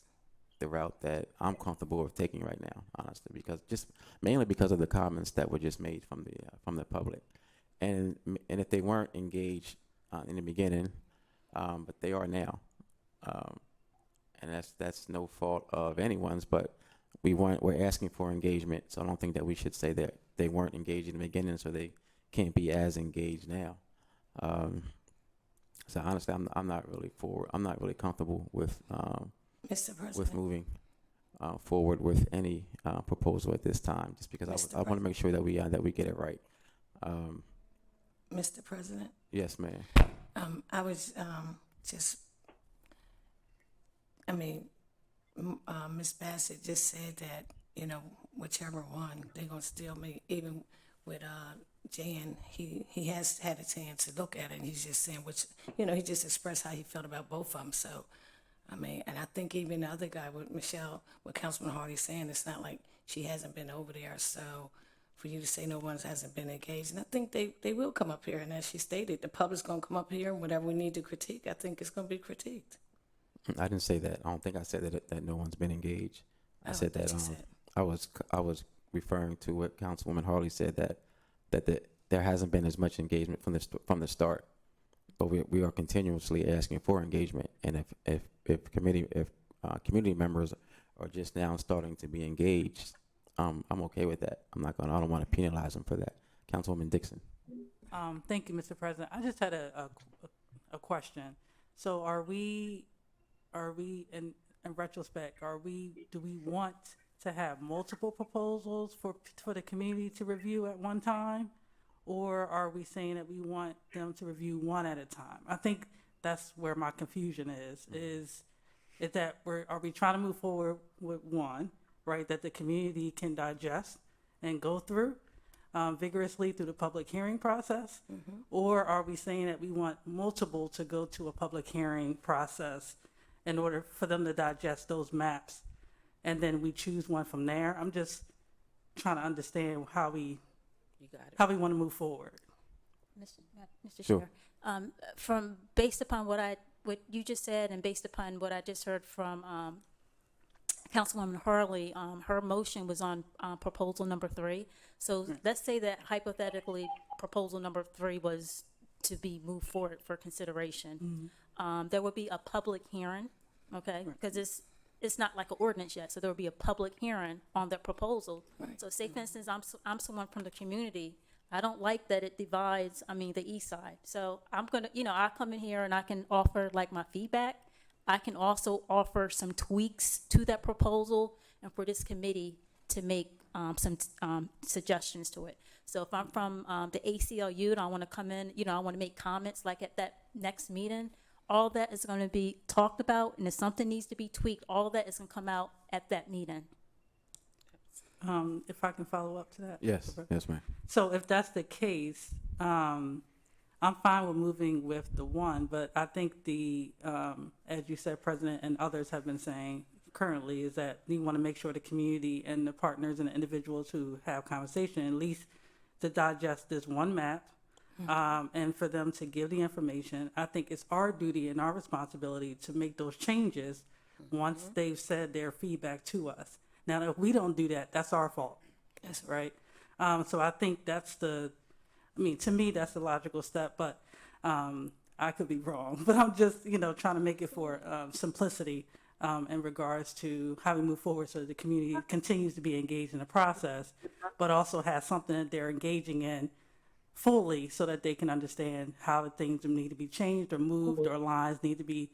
Speaker 1: the route that I'm comfortable with taking right now, honestly, because mainly because of the comments that were just made from the public, and if they weren't engaged in the beginning, but they are now, and that's no fault of anyone's, but we're asking for engagement, so I don't think that we should say that they weren't engaged in the beginning, so they can't be as engaged now. So honestly, I'm not really comfortable with
Speaker 8: Mr. President.
Speaker 1: with moving forward with any proposal at this time, just because I want to make sure that we get it right.
Speaker 8: Mr. President.
Speaker 1: Yes, ma'am.
Speaker 8: I was Ms. Bassett just said that, whichever one, they're going to still make, even with Jan, he has had a chance to look at it, and he's just saying he just expressed how he felt about both of them. So, and I think even the other guy with Michelle, what Councilman Hardy's saying, it's not like she hasn't been over there. So for you to say no one hasn't been engaged, and I think they will come up here, and as she stated, the public's going to come up here, and whatever we need to critique, I think it's going to be critiqued.
Speaker 1: I didn't say that. I don't think I said that no one's been engaged. I said that I was referring to what Councilwoman Harley said, that there hasn't been as much engagement from the start, but we are continuously asking for engagement. And if community members are just now starting to be engaged, I'm okay with that. I don't want to penalize them for that. Councilwoman Dixon.
Speaker 13: Thank you, Mr. President. I just had a question. So are we in retrospect, do we want to have multiple proposals for the community to review at one time? Or are we saying that we want them to review one at a time? I think that's where my confusion is that are we trying to move forward with one, right, that the community can digest and go through vigorously through the public hearing process? Mm-hmm. Or are we saying that we want multiple to go to a public hearing process in order for them to digest those maps, and then we choose one from there? I'm just trying to understand how we want to move forward.
Speaker 5: Mr.
Speaker 1: Sure.
Speaker 5: Chair, based upon what you just said, and based upon what I just heard from Councilwoman Harley, her motion was on proposal number 3. So let's say that hypothetically proposal number 3 was to be moved forward for consideration. There will be a public hearing, okay? Because it's not like an ordinance yet, so there will be a public hearing on the proposal. So say, for instance, I'm someone from the community. I don't like that it divides, the east side. So I'm gonna, I come in here and I can offer like my feedback. I can also offer some tweaks to that proposal and for this committee to make some suggestions to it. So if I'm from the ACLU and I want to come in, I want to make comments like at that next meeting, all that is going to be talked about, and if something needs to be tweaked, all that is going to come out at that meeting.
Speaker 13: If I can follow up to that?
Speaker 1: Yes, yes, ma'am.
Speaker 13: So if that's the case, I'm fine with moving with the one, but I think as you said, President, and others have been saying currently, is that we want to make sure the community and the partners and the individuals who have conversation, at least to digest this one map, and for them to give the information. I think it's our duty and our responsibility to make those changes once they've said their feedback to us. Now, if we don't do that, that's our fault. That's right. So I think that's to me, that's the logical step, but I could be wrong. But I'm just, trying to make it for simplicity in regards to how we move forward so the community continues to be engaged in the process, but also has something that they're engaging in fully so that they can understand how things need to be changed or moved or lines need to be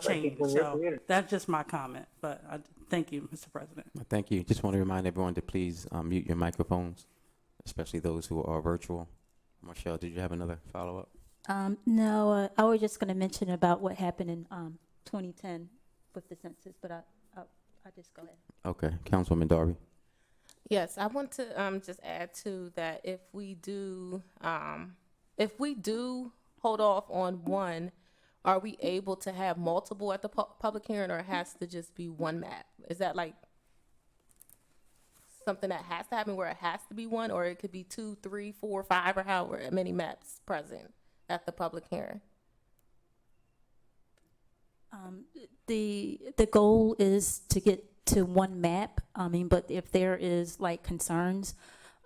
Speaker 13: changed. So that's just my comment, but thank you, Mr. President.
Speaker 1: Thank you. Just want to remind everyone to please mute your microphones, especially those who are virtual. Marshall, did you have another follow-up?
Speaker 5: No, I was just going to mention about what happened in 2010 with the census, but I just go ahead.
Speaker 1: Okay, Councilwoman Darby.
Speaker 3: Yes, I want to just add to that. If we do hold off on one, are we able to have multiple at the public hearing, or it has to just be one map? Is that like something that has to happen where it has to be one, or it could be 2, 3, 4, 5, or however many maps present at the public hearing?
Speaker 5: The goal is to get to one map. But if there is like concerns,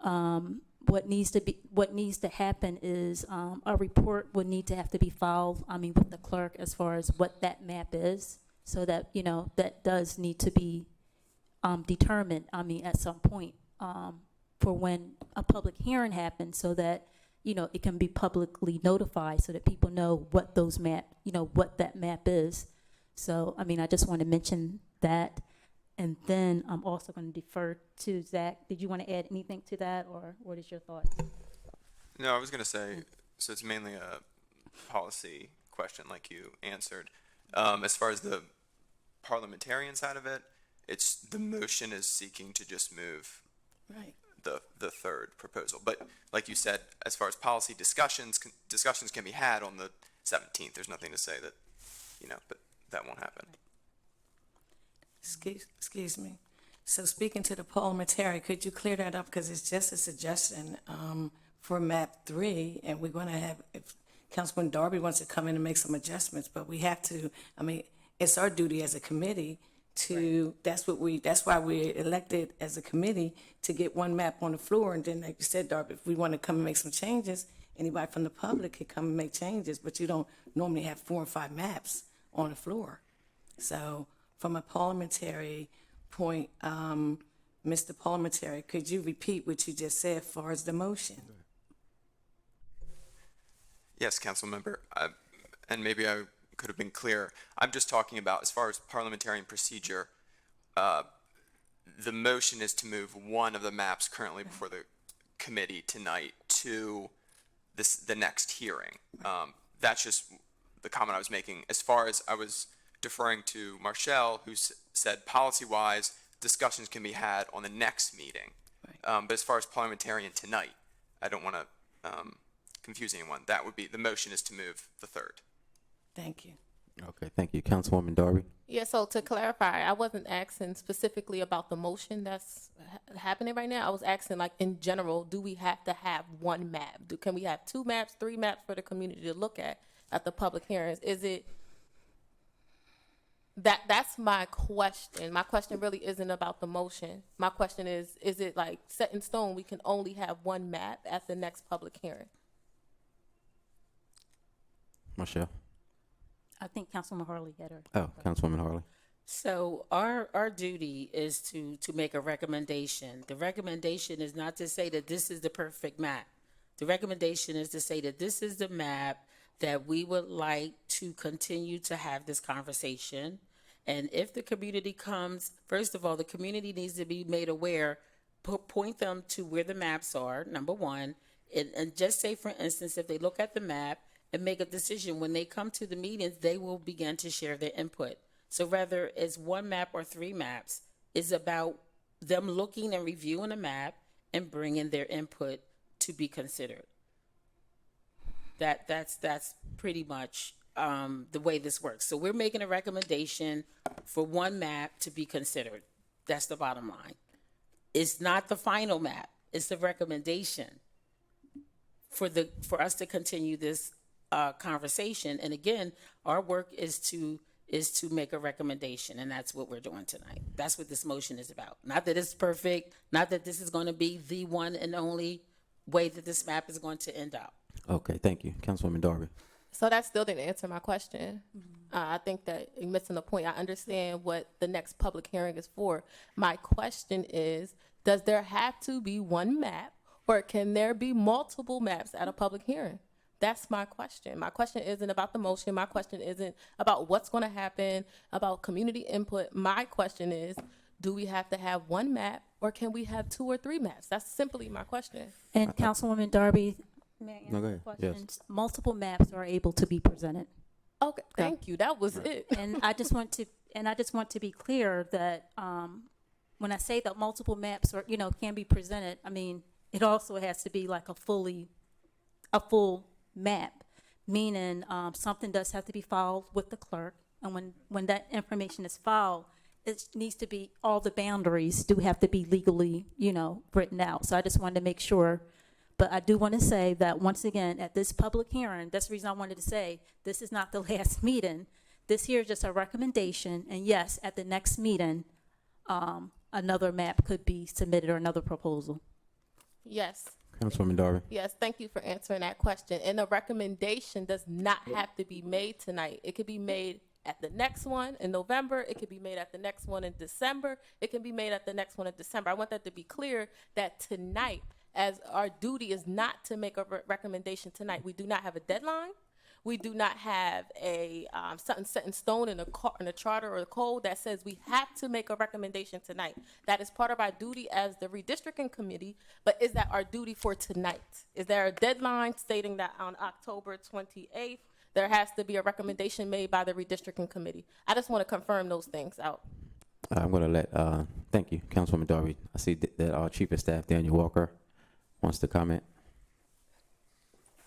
Speaker 5: what needs to happen is a report would need to have to be filed. With the clerk as far as what that map is, so that that does need to be determined. at some point for when a public hearing happens, so that it can be publicly notified, so that people know what those what that map is. So I just want to mention that. And then I'm also going to defer to Zach. Did you want to add anything to that, or what is your thoughts?
Speaker 14: No, I was going to say, so it's mainly a policy question like you answered. As far as the parliamentarian side of it, it's the motion is seeking to just move the third proposal. But like you said, as far as policy discussions can be had on the 17th. There's nothing to say that, but that won't happen.
Speaker 8: Excuse me. So speaking to the parliamentary, could you clear that up? Because it's just a suggestion for map 3, and we're going to have, if Councilman Darby wants to come in and make some adjustments, but we have to, it's our duty as a committee to, that's why we're elected as a committee, to get one map on the floor. And then, like you said, Darby, if we want to come and make some changes, anybody from the public can come and make changes, but you don't normally have 4 or 5 maps on the floor. So from a parliamentary point, Mr. Parliamentary, could you repeat what you just said as far as the motion?
Speaker 14: Yes, council member, and maybe I could have been clear. I'm just talking about, as far as parliamentarian procedure, the motion is to move one of the maps currently before the committee tonight to the next hearing. That's just the comment I was making. As far as I was deferring to Marshall, who said policy-wise, discussions can be had on the next meeting. But as far as parliamentarian tonight, I don't want to confuse anyone. That would be, the motion is to move the third.
Speaker 8: Thank you.
Speaker 1: Okay, thank you. Councilwoman Darby.
Speaker 3: Yeah, so to clarify, I wasn't asking specifically about the motion that's happening right now. I was asking, like, in general, do we have to have one map? Can we have 2 maps, 3 maps for the community to look at the public hearings? Is it that's my question. My question really isn't about the motion. My question is it like set in stone we can only have one map at the next public hearing?
Speaker 1: Michelle.
Speaker 5: I think Councilwoman Harley had her.
Speaker 1: Oh, Councilwoman Harley.
Speaker 7: So our duty is to make a recommendation. The recommendation is not to say that this is the perfect map. The recommendation is to say that this is the map that we would like to continue to have this conversation. And if the community comes, first of all, the community needs to be made aware, point them to where the maps are, number one. And just say, for instance, if they look at the map and make a decision, when they come to the meetings, they will begin to share their input. So whether it's one map or three maps, it's about them looking and reviewing a map and bringing their input to be considered. That's pretty much the way this works. So we're making a recommendation for one map to be considered. That's the bottom line. It's not the final map. It's the recommendation for us to continue this conversation. And again, our work is to make a recommendation, and that's what we're doing tonight. That's what this motion is about. Not that it's perfect, not that this is going to be the one and only way that this map is going to end up.
Speaker 1: Okay, thank you. Councilwoman Darby.
Speaker 3: So that still didn't answer my question. I think that you're missing the point. I understand what the next public hearing is for. My question is, does there have to be one map, or can there be multiple maps at a public hearing? That's my question. My question isn't about the motion. My question isn't about what's going to happen, about community input. My question is, do we have to have one map, or can we have two or three maps? That's simply my question.
Speaker 5: And Councilwoman Darby, may I answer
Speaker 1: No, go
Speaker 5: the
Speaker 1: ahead.
Speaker 5: questions? Multiple maps are able to be presented.
Speaker 3: Okay, thank you. That was it.
Speaker 5: And I just want to be clear that when I say that multiple maps are, can be presented, I mean, it also has to be like a full map, meaning something does have to be filed with the clerk. And when that information is filed, it needs to be, all the boundaries do have to be legally, written out. So I just wanted to make sure. But I do want to say that once again, at this public hearing, that's the reason I wanted to say, this is not the last meeting. This here is just a recommendation. And yes, at the next meeting, another map could be submitted or another proposal.
Speaker 3: Yes.
Speaker 1: Councilwoman Darby.
Speaker 3: Yes, thank you for answering that question. And the recommendation does not have to be made tonight. It could be made at the next one in November. It could be made at the next one in December. It can be made at the next one in December. I want that to be clear, that tonight, as our duty is not to make a recommendation tonight. We do not have a deadline. We do not have a something set in stone in a charter or a code that says we have to make a recommendation tonight. That is part of our duty as the redistricting committee, but is that our duty for tonight? Is there a deadline stating that on October 28th, there has to be a recommendation made by the redistricting committee? I just want to confirm those things out.
Speaker 1: I'm going to let, thank you, Councilwoman Darby. I see that our Chief of Staff, Daniel Walker, wants to comment.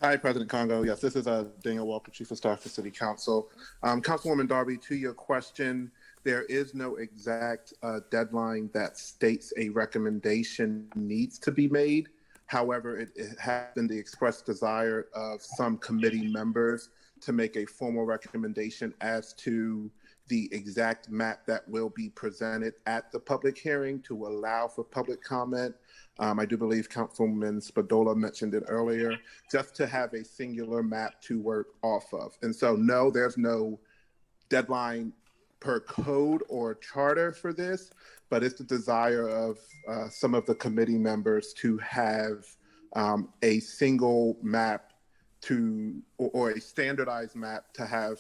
Speaker 15: Hi, President Congo. Yes, this is Daniel Walker, Chief of Staff for City Council. Councilwoman Darby, to your question, there is no exact deadline that states a recommendation needs to be made. However, it has been the expressed desire of some committee members to make a formal recommendation as to the exact map that will be presented at the public hearing to allow for public comment. I do believe Councilwoman Spadola mentioned it earlier, just to have a singular map to work off of. And so, no, there's no deadline per code or charter for this, but it's the desire of some of the committee members to have a single map or a standardized map to have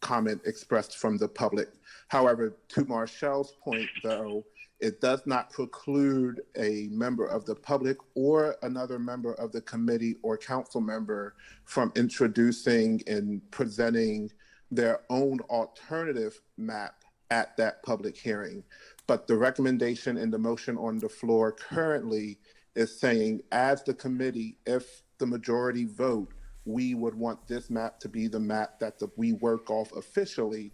Speaker 15: comment expressed from the public. However, to Marcel's point, though, it does not preclude a member of the public or another member of the committee or council member from introducing and presenting their own alternative map at that public hearing. But the recommendation and the motion on the floor currently is saying, as the committee, if the majority vote, we would want this map to be the map that we work off officially,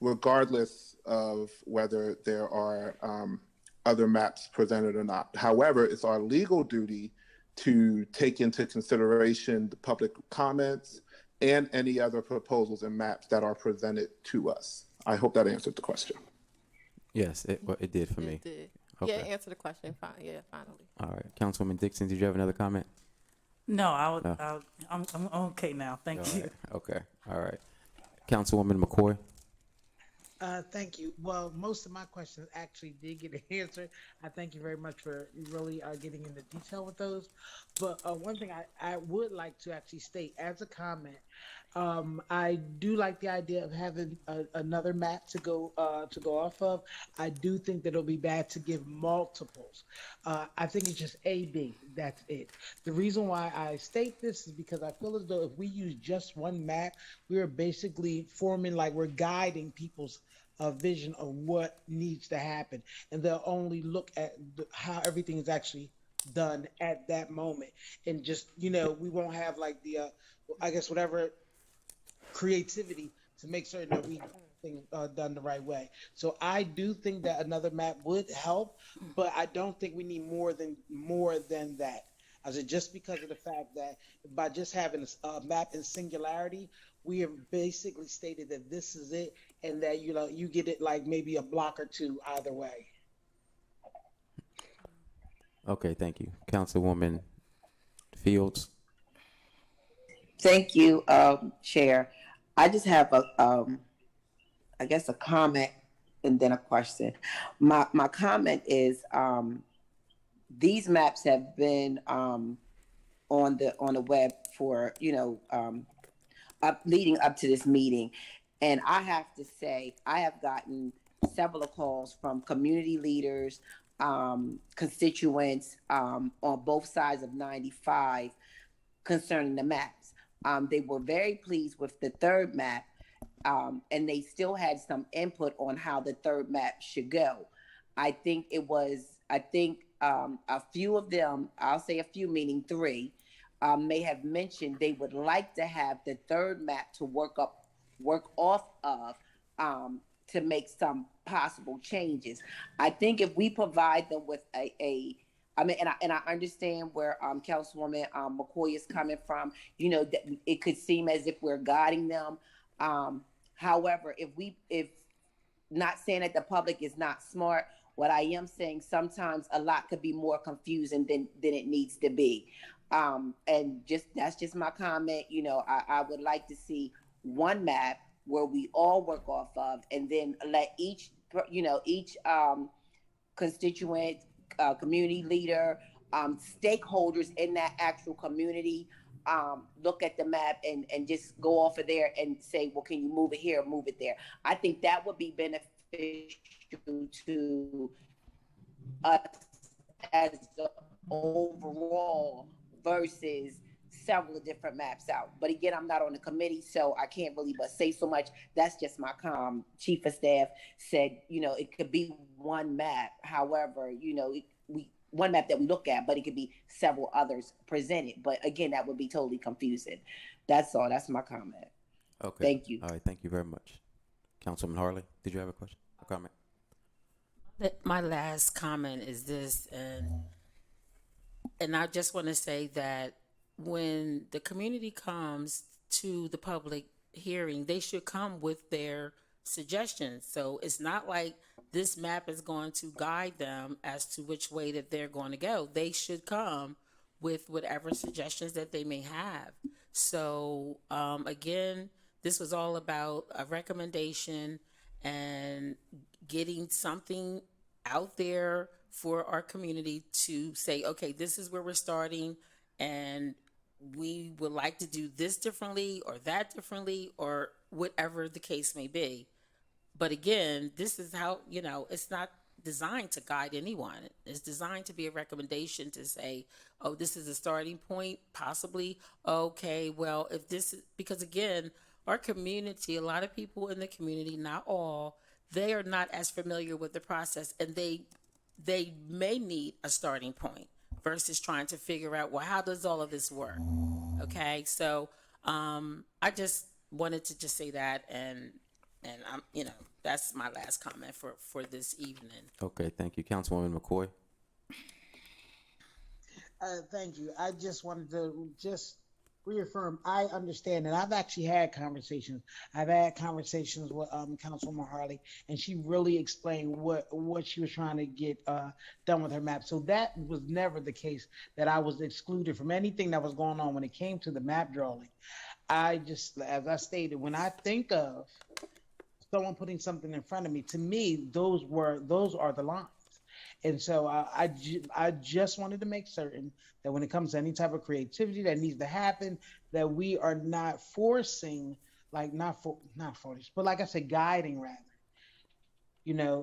Speaker 15: regardless of whether there are other maps presented or not. However, it's our legal duty to take into consideration the public comments and any other proposals and maps that are presented to us. I hope that answered the question.
Speaker 1: Yes, it did for me.
Speaker 3: It did.
Speaker 1: Okay.
Speaker 3: Yeah, answer the question. Fine. Yeah, finally.
Speaker 1: All right. Councilwoman Dixon, did you have another comment?
Speaker 13: No,
Speaker 1: No.
Speaker 13: I'm okay now. Thank
Speaker 1: All
Speaker 13: you.
Speaker 1: right. Okay. All right. Councilwoman McCoy.
Speaker 16: Thank you. Well, most of my questions actually did get answered. I thank you very much for really getting into detail with those. But one thing I would like to actually state as a comment, I do like the idea of having another map to go off of. I do think that it'll be bad to give multiples. I think it's just A B. That's it. The reason why I state this is because I feel as though if we use just one map, we are basically forming like we're guiding people's vision of what needs to happen, and they'll only look at how everything is actually done at that moment, and just we won't have like the I guess whatever creativity to make certain that we things done the right way. So I do think that another map would help, but I don't think we need more than that. I said just because of the fact that by just having a map in singularity, we have basically stated that this is it, and that you get it like maybe a block or two either way.
Speaker 1: Okay. Thank you, Councilwoman Fields.
Speaker 17: Thank you, Chair. I just have I guess a comment and then a question. My comment is, these maps have been on the web for leading up to this meeting, and I have to say I have gotten several calls from community leaders, constituents on both sides of 95 concerning the maps. They were very pleased with the third map, and they still had some input on how the third map should go. I think a few of them, I'll say a few, meaning three, may have mentioned they would like to have the third map to work off of, to make some possible changes. I think if we provide them with and I understand where Councilwoman McCoy is coming from. That it could seem as if we're guiding them. However, if not saying that the public is not smart, what I am saying, sometimes a lot could be more confusing than it needs to be. And that's just my comment. I would like to see one map where we all work off of, and then let each constituent, community leader, stakeholders in that actual community look at the map and just go off of there and say, well, can you move it here or move it there? I think that would be beneficial to us as the overall versus several different maps out. But again, I'm not on the committee, so I can't really but say so much. That's just my chief of staff said, it could be one map. However, one map that we look at, but it could be several others presented. But again, that would be totally confusing. That's all. That's my comment.
Speaker 1: Okay.
Speaker 17: Thank you.
Speaker 1: All right. Thank you very much. Councilman Harley, did you have a question or comment?
Speaker 7: My last comment is this, and I just want to say that when the community comes to the public hearing, they should come with their suggestions. So it's not like this map is going to guide them as to which way that they're going to go. They should come with whatever suggestions that they may have. So again, this was all about a recommendation and getting something out there for our community to say, okay, this is where we're starting, and we would like to do this differently or that differently or whatever the case may be. But again, this is how, it's not designed to guide anyone. It's designed to be a recommendation to say, oh, this is a starting point, possibly. Okay, well, if this is, because again, our community, a lot of people in the community, not all, they are not as familiar with the process, and they may need a starting point versus trying to figure out, well, how does all of this work? Okay, so I just wanted to just say that, and I'm, that's my last comment for this evening.
Speaker 1: Okay, thank you. Councilwoman McCoy.
Speaker 16: Thank you. I just wanted to reaffirm, I understand, and I've actually had conversations. I've had conversations with Councilwoman Harley, and she really explained what she was trying to get done with her map. So that was never the case that I was excluded from anything that was going on when it came to the map drawing. I just, as I stated, when I think of someone putting something in front of me, to me, those are the lines. And so I just wanted to make certain that when it comes to any type of creativity that needs to happen, that we are not forcing, like not forcing, but like I said, guiding rather,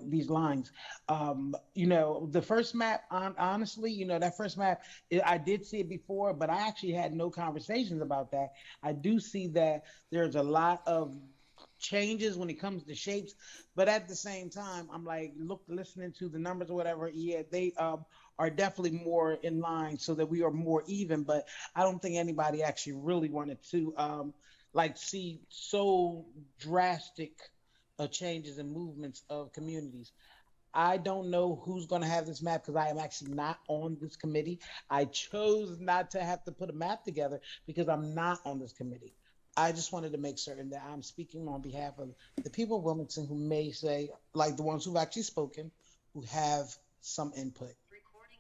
Speaker 16: these lines. The first map, honestly, that first map, I did see it before, but I actually had no conversations about that. I do see that there's a lot of changes when it comes to shapes, but at the same time, I'm like, listening to the numbers or whatever, yeah, they are definitely more in line so that we are more even, but I don't think anybody actually really wanted to see so drastic changes and movements of communities. I don't know who's going to have this map because I am actually not on this committee. I chose not to have to put a map together because I'm not on this committee. I just wanted to make certain that I'm speaking on behalf of the people of Wilmington who may say, like the ones who've actually spoken, who have some input.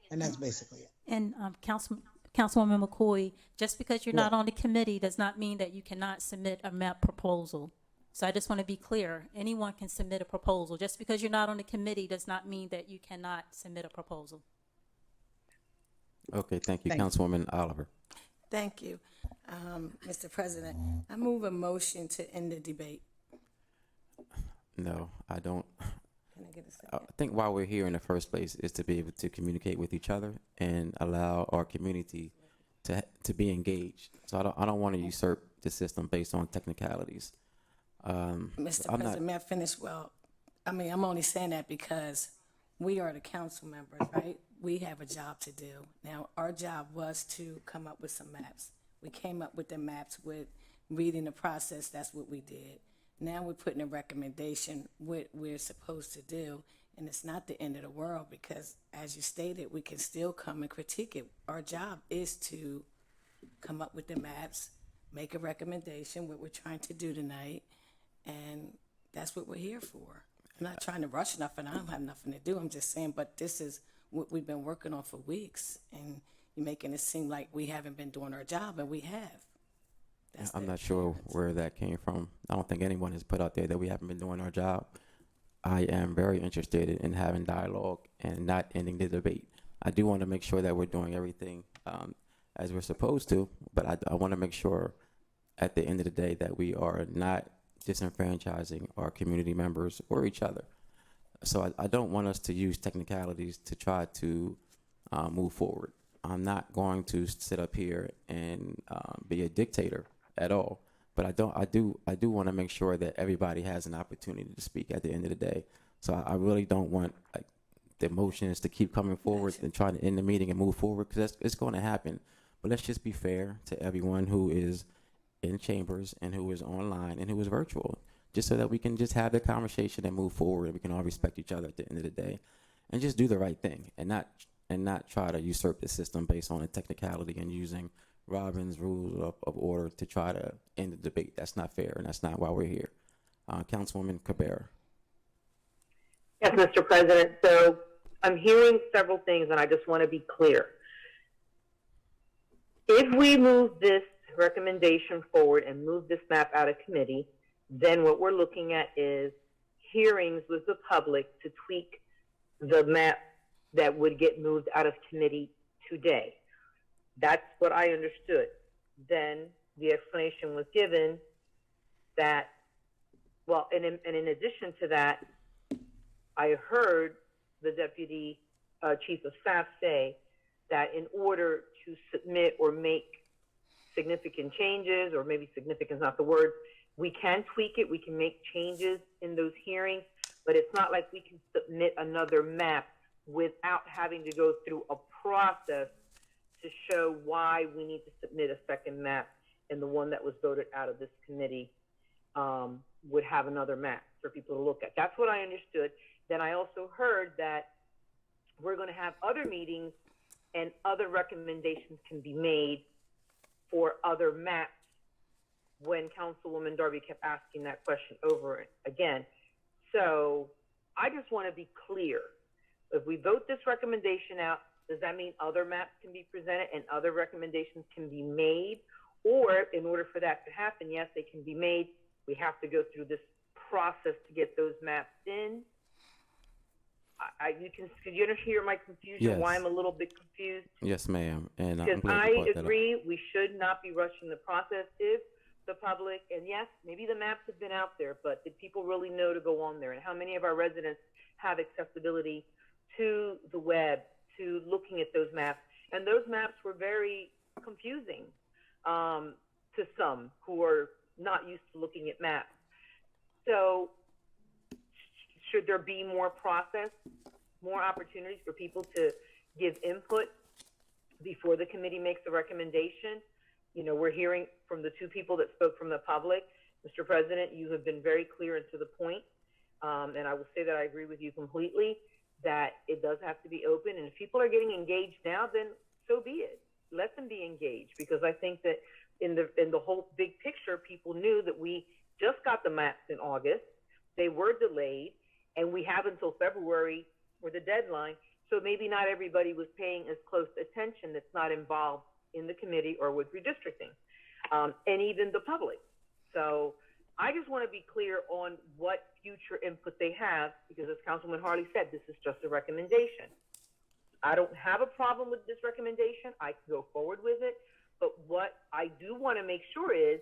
Speaker 16: And that's basically it.
Speaker 5: And Councilwoman McCoy, just because you're
Speaker 16: Yeah.
Speaker 5: not on the committee does not mean that you cannot submit a map proposal. So I just want to be clear. Anyone can submit a proposal. Just because you're not on the committee does not mean that you cannot submit a proposal.
Speaker 1: Okay, thank you,
Speaker 16: Thank you.
Speaker 1: Councilwoman Oliver.
Speaker 8: Thank you, Mr. President. I move a motion to end the debate.
Speaker 1: No, I don't.
Speaker 8: Can I get a
Speaker 1: I
Speaker 8: second?
Speaker 1: think why we're here in the first place is to be able to communicate with each other and allow our community to be engaged. So I don't want to usurp the system based on technicalities.
Speaker 8: Mr.
Speaker 1: I'm
Speaker 8: President,
Speaker 1: not.
Speaker 8: may I finish? Well, I mean, I'm only saying that because we are the council members, right? We have a job to do. Now, our job was to come up with some maps. We came up with the maps with reading the process. That's what we did. Now we're putting a recommendation, what we're supposed to do, and it's not the end of the world because, as you stated, we can still come and critique it. Our job is to come up with the maps, make a recommendation, what we're trying to do tonight, and that's what we're here for. I'm not trying to rush nothing. I don't have nothing to do. I'm just saying, but this is what we've been working on for weeks, and you're making it seem like we haven't been doing our job, and we have.
Speaker 1: I'm not sure where that came from. I don't think anyone has put out there that we haven't been doing our job. I am very interested in having dialogue and not ending the debate. I do want to make sure that we're doing everything as we're supposed to, but I want to make sure at the end of the day that we are not disenfranchising our community members or each other. So I don't want us to use technicalities to try to move forward. I'm not going to sit up here and be a dictator at all, but I do want to make sure that everybody has an opportunity to speak at the end of the day. So I really don't want like the motions to keep coming forward and trying to end the meeting and move forward because it's going to happen. But let's just be fair to everyone who is in chambers and who is online and who is virtual, just so that we can just have the conversation and move forward and we can all respect each other at the end of the day and just do the right thing and not try to usurp the system based on a technicality and using Robin's rules of order to try to end the debate. That's not fair, and that's not why we're here. Councilwoman Cabrera.
Speaker 12: Yes, Mr. President. So I'm hearing several things, and I just want to be clear. If we move this recommendation forward and move this map out of committee, then what we're looking at is hearings with the public to tweak the map that would get moved out of committee today. That's what I understood. Then the explanation was given that, well, and in addition to that, I heard the Deputy Chief of Staff say that in order to submit or make significant changes, or maybe significant is not the word, we can tweak it, we can make changes in those hearings, but it's not like we can submit another map without having to go through a process to show why we need to submit a second map, and the one that was voted out of this committee would have another map for people to look at. That's what I understood. Then I also heard that we're going to have other meetings and other recommendations can be made or other maps when Councilwoman Darby kept asking that question over again. So I just want to be clear. If we vote this recommendation out, does that mean other maps can be presented and other recommendations can be made? Or in order for that to happen, yes, they can be made. We have to go through this process to get those maps in. Could you hear my confusion?
Speaker 1: Yes.
Speaker 12: Why I'm a little bit confused?
Speaker 1: Yes, ma'am. And I'm
Speaker 12: Because
Speaker 1: glad you
Speaker 12: I
Speaker 1: brought that up.
Speaker 12: agree, we should not be rushing the process if the public, and yes, maybe the maps have been out there, but did people really know to go on there? And how many of our residents have accessibility to the web, to looking at those maps? And those maps were very confusing to some who are not used to looking at maps. So should there be more process, more opportunities for people to give input before the committee makes a recommendation? You know, we're hearing from the two people that spoke from the public. Mr. President, you have been very clear and to the point. And I will say that I agree with you completely that it does have to be open. And if people are getting engaged now, then so be it. Let them be engaged, because I think that in the whole big picture, people knew that we just got the maps in August. They were delayed, and we have until February for the deadline. So maybe not everybody was paying as close attention that's not involved in the committee or with redistricting, and even the public. So I just want to be clear on what future input they have, because as Councilman Harley said, this is just a recommendation. I don't have a problem with this recommendation. I can go forward with it. But what I do want to make sure is,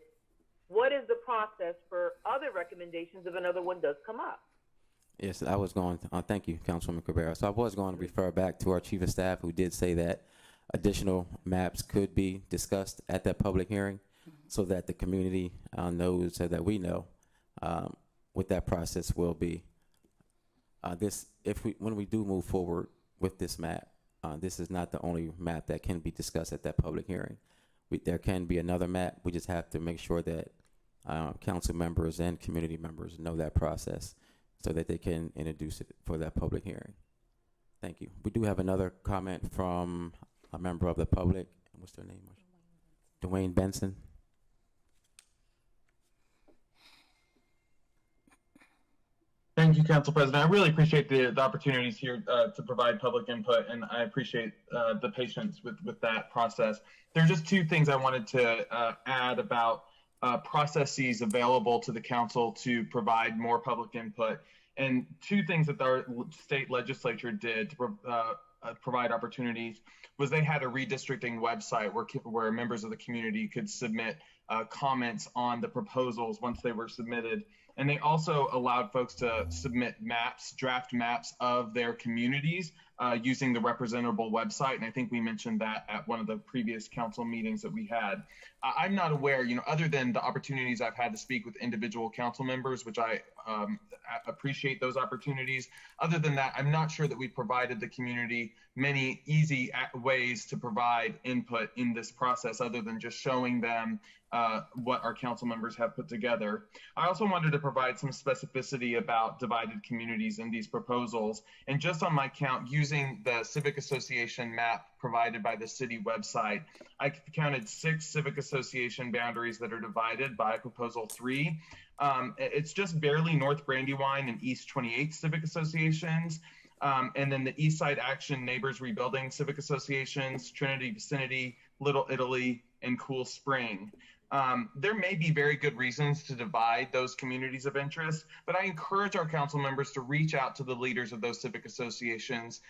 Speaker 12: what is the process for other recommendations if another one does come up?
Speaker 1: Yes, I was going to, thank you, Councilwoman Cabrera. So I was going to refer back to our Chief of Staff, who did say that additional maps could be discussed at that public hearing, so that the community knows, so that we know what that process will be. When we do move forward with this map, this is not the only map that can be discussed at that public hearing. There can be another map. We just have to make sure that council members and community members know that process, so that they can introduce it for that public hearing. Thank you. We do have another comment from a member of the public. What's their name? Dwayne Benson.
Speaker 9: Thank you, Council President. I really appreciate the opportunities here to provide public input, and I appreciate the patience with that process. There are just two things I wanted to add about processes available to the council to provide more public input, and two things that our state legislature did to provide opportunities was they had a redistricting website where members of the community could submit comments on the proposals once they were submitted. And they also allowed folks to submit maps, draft maps of their communities using the representable website. And I think we mentioned that at one of the previous council meetings that we had. I'm not aware, other than the opportunities I've had to speak with individual council members, which I appreciate those opportunities. Other than that, I'm not sure that we provided the community many easy ways to provide input in this process, other than just showing them what our council members have put together. I also wanted to provide some specificity about divided communities in these proposals. And just on my count, using the Civic Association map provided by the city website, I counted 6 Civic Association boundaries that are divided by Proposal 3. It's just barely North Brandywine and East 28 Civic Associations. And then the East Side Action Neighbors Rebuilding Civic Associations, Trinity Vicinity, Little Italy, and Cool Spring. There may be very good reasons to divide those communities of interest, but I encourage our council members to reach out to the leaders of those civic associations,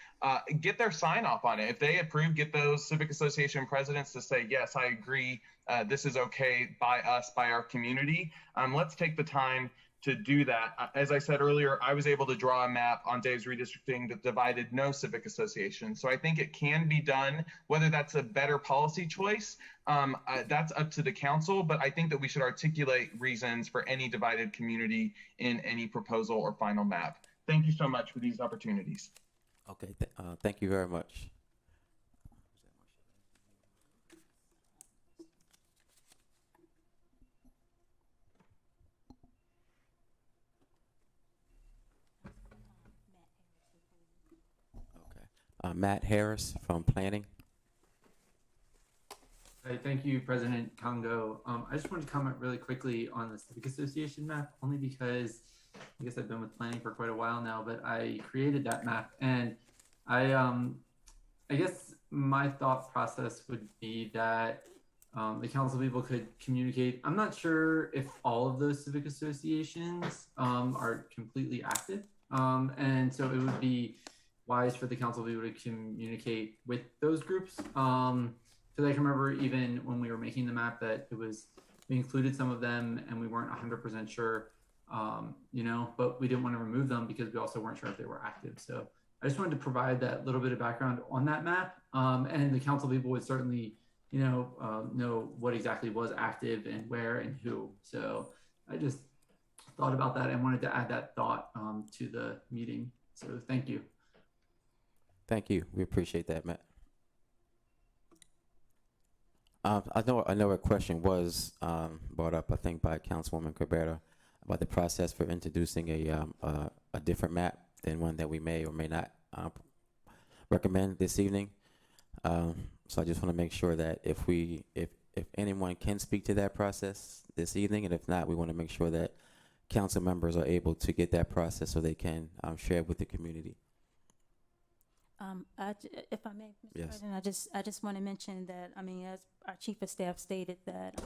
Speaker 9: get their sign off on it. If they approve, get those civic association presidents to say, yes, I agree, this is okay by us, by our community. Let's take the time to do that. As I said earlier, I was able to draw a map on Dave's redistricting that divided no civic association. So I think it can be done. Whether that's a better policy choice, that's up to the council, but I think that we should articulate reasons for any divided community in any proposal or final map. Thank you so much for these opportunities.
Speaker 1: Okay, thank you very much. Matt Harris from Planning.
Speaker 18: Hi, thank you, President Congo. I just wanted to comment really quickly on the Civic Association map, only because I guess I've been with planning for quite a while now, but I created that map, and I guess my thought process would be that the council people could communicate. I'm not sure if all of those civic associations are completely active, and so it would be wise for the council people to communicate with those groups. Because I can remember even when we were making the map that we included some of them and we weren't 100% sure, but we didn't want to remove them because we also weren't sure if they were active. So I just wanted to provide that little bit of background on that map, and the council people would certainly, know what exactly was active and where and who. So I just thought about that and wanted to add that thought to the meeting. So thank you.
Speaker 1: Thank you. We appreciate that, Matt. I know a question was brought up, I think, by Councilwoman Cabrera about the process for introducing a different map than one that we may or may not recommend this evening. So I just want to make sure that if anyone can speak to that process this evening, and if not, we want to make sure that council members are able to get that process so they can share it with the community.
Speaker 5: If I may, Mr.
Speaker 1: Yes.
Speaker 5: President, I just want to mention that, as our chief of staff stated, that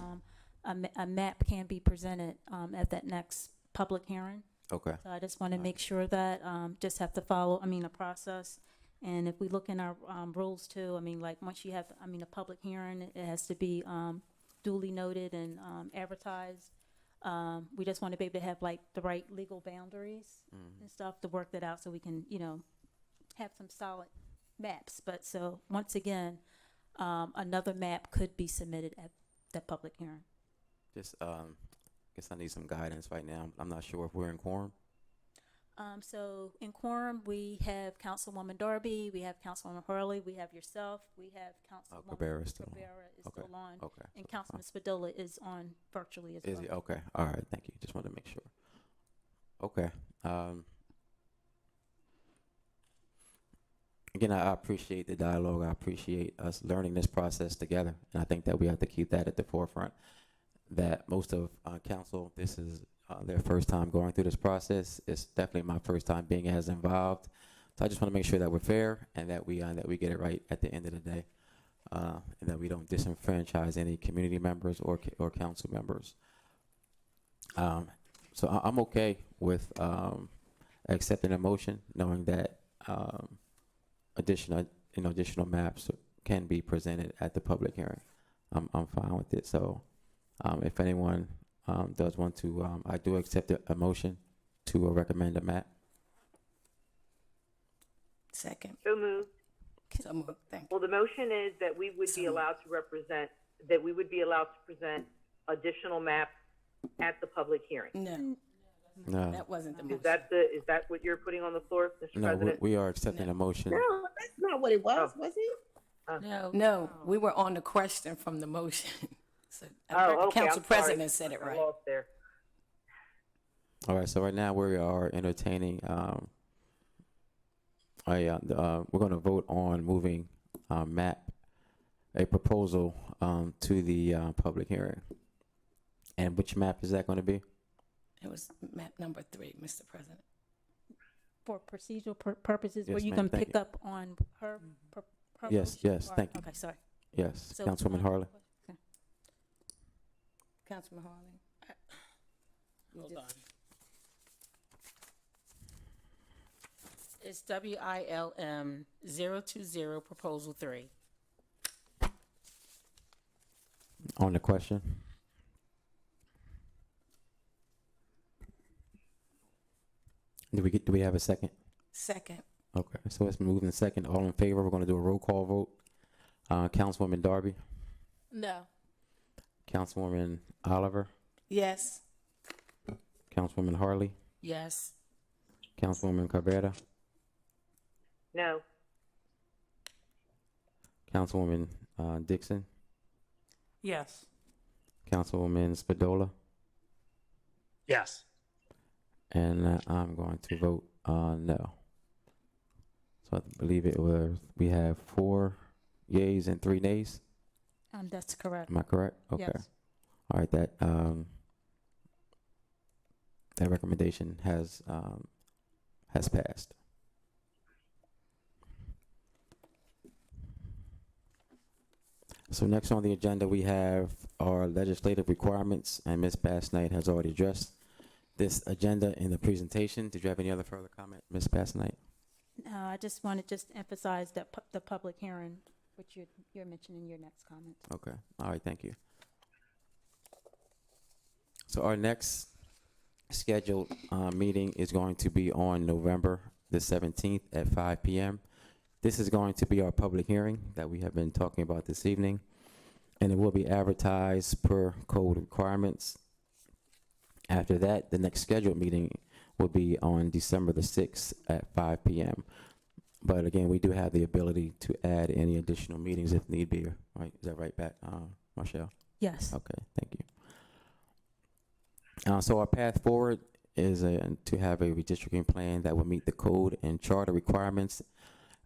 Speaker 5: a map can be presented at that next public hearing.
Speaker 1: Okay.
Speaker 5: So I just want to make sure that just have to follow, a process. And if we look in our rules too, like once you have, a public hearing, it has to be duly noted and advertised. We just want to be able to have like the right legal boundaries and stuff to work that out so we can, have some solid maps. But so once again, another map could be submitted at that public hearing.
Speaker 1: Just guess I need some guidance right now. I'm not sure if we're in quorum.
Speaker 5: So in quorum, we have Councilwoman Darby, we have Councilwoman Hurley, we have yourself, we have Councilwoman
Speaker 1: Cabrera still
Speaker 5: still on,
Speaker 1: Okay.
Speaker 5: and Councilman Spadola is on virtually as well.
Speaker 1: Is he? Okay. All right. Thank you. Just wanted to make sure. Okay. Again, I appreciate the dialogue. I appreciate us learning this process together. And I think that we have to keep that at the forefront, that most of council, this is their first time going through this process. It's definitely my first time being as involved. So I just want to make sure that we're fair and that we get it right at the end of the day, and that we don't disenfranchise any community members or council members. So I'm okay with accepting a motion, knowing that additional maps can be presented at the public hearing. I'm fine with it. So if anyone does want to, I do accept a motion to recommend a map.
Speaker 8: Second.
Speaker 12: So moved.
Speaker 8: So moved. Thank you.
Speaker 12: Well, the motion is that we would be allowed to present additional maps at the public hearing.
Speaker 8: No, that wasn't the motion.
Speaker 12: Is that what you're putting on the floor, Mr.
Speaker 1: No,
Speaker 12: President?
Speaker 1: we are accepting a motion.
Speaker 17: No, that's not what it was it?
Speaker 8: No, we were on the question from the motion. So
Speaker 12: Okay,
Speaker 8: Council
Speaker 12: I'm
Speaker 8: President
Speaker 12: sorry.
Speaker 8: said it
Speaker 12: I
Speaker 8: right.
Speaker 12: lost there.
Speaker 1: All right. So right now we are entertaining. We're going to vote on moving a proposal to the public hearing. And which map is that going to be?
Speaker 8: It was map number 3, Mr. President.
Speaker 5: For procedural purposes,
Speaker 1: Yes,
Speaker 5: were you
Speaker 1: ma'am,
Speaker 5: going to
Speaker 1: thank
Speaker 5: pick up on her
Speaker 1: Yes,
Speaker 5: motion?
Speaker 1: yes,
Speaker 5: Or-
Speaker 1: thank you.
Speaker 5: Okay, sorry.
Speaker 1: Yes,
Speaker 5: So-
Speaker 1: Councilwoman Harley.
Speaker 5: Okay.
Speaker 8: Councilman Harley. Hold on. It's WILM 020 Proposal 3.
Speaker 1: On the question. Do we have a second?
Speaker 8: Second.
Speaker 1: Okay, so it's moved in second. All in favor? We're going to do a roll call vote. Councilwoman Darby,
Speaker 3: No.
Speaker 1: Councilwoman Oliver,
Speaker 8: Yes.
Speaker 1: Councilwoman Harley,
Speaker 8: Yes.
Speaker 1: Councilwoman Cabrera,
Speaker 12: No.
Speaker 1: Councilwoman Dixon,
Speaker 13: Yes.
Speaker 1: Councilwoman Spadola,
Speaker 6: Yes.
Speaker 1: and I'm going to vote no. So I believe we have 4 yeas and 3 nays.
Speaker 5: That's correct.
Speaker 1: Am I correct? Okay.
Speaker 5: Yes.
Speaker 1: All right, that recommendation has passed. So next on the agenda, we have our legislative requirements, and Ms. Bass-Knight has already addressed this agenda in the presentation. Did you have any other further comment, Ms. Bass-Knight?
Speaker 5: I just want to just emphasize that the public hearing, which you're mentioning in your next comment.
Speaker 1: Okay. All right. Thank you. So our next scheduled meeting is going to be on November the 17th at 5 p.m. This is going to be our public hearing that we have been talking about this evening, and it will be advertised per code requirements. After that, the next scheduled meeting will be on December the 6th at 5 p.m. But again, we do have the ability to add any additional meetings if need be, right? Is that right, Marshall?
Speaker 5: Yes.
Speaker 1: Okay, thank you. So our path forward is to have a redistricting plan that will meet the code and charter requirements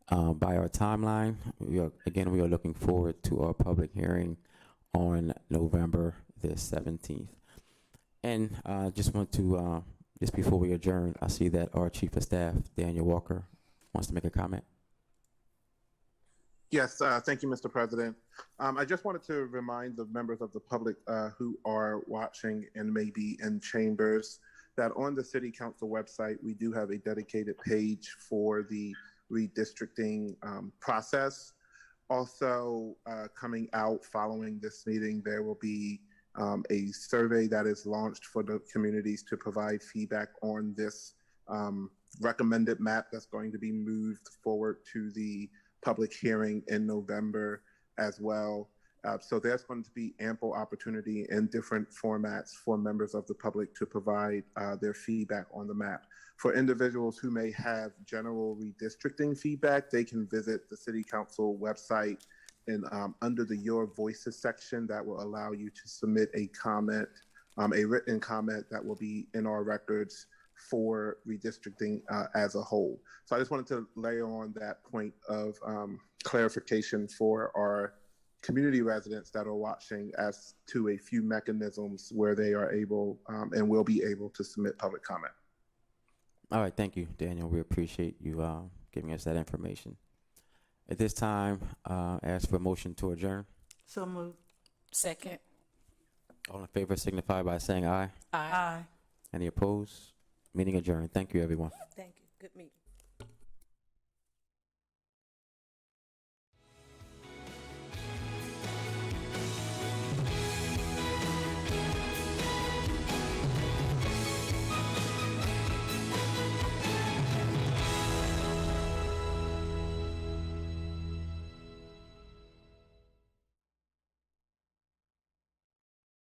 Speaker 1: by our timeline. We are looking forward to our public hearing on November the 17th. And just want to, just before we adjourn, I see that our Chief of Staff, Daniel Walker, wants to make a comment.
Speaker 15: Yes, thank you, Mr. President. I just wanted to remind the members of the public who are watching and may be in chambers that on the City Council website, we do have a dedicated page for the redistricting process. Also, coming out following this meeting, there will be a survey that is launched for the communities to provide feedback on this recommended map that's going to be moved forward to the public hearing in November as well. So there's going to be ample opportunity in different formats for members of the public to provide their feedback on the map. For individuals who may have general redistricting feedback, they can visit the City Council website and under the Your Voices section, that will allow you to submit a comment, a written comment that will be in our records for redistricting as a whole. So I just wanted to lay on that point of clarification for our community residents that are watching as to a few mechanisms where they are able and will be able to submit public comment.
Speaker 1: All right, thank you, Daniel. We appreciate you giving us that information. At this time, ask for a motion to adjourn.
Speaker 13: So moved.
Speaker 7: Second.
Speaker 1: All in favor signify by saying aye.
Speaker 13: Aye.
Speaker 1: Any opposed? Meeting adjourned. Thank you, everyone.
Speaker 8: Thank you. Good meeting.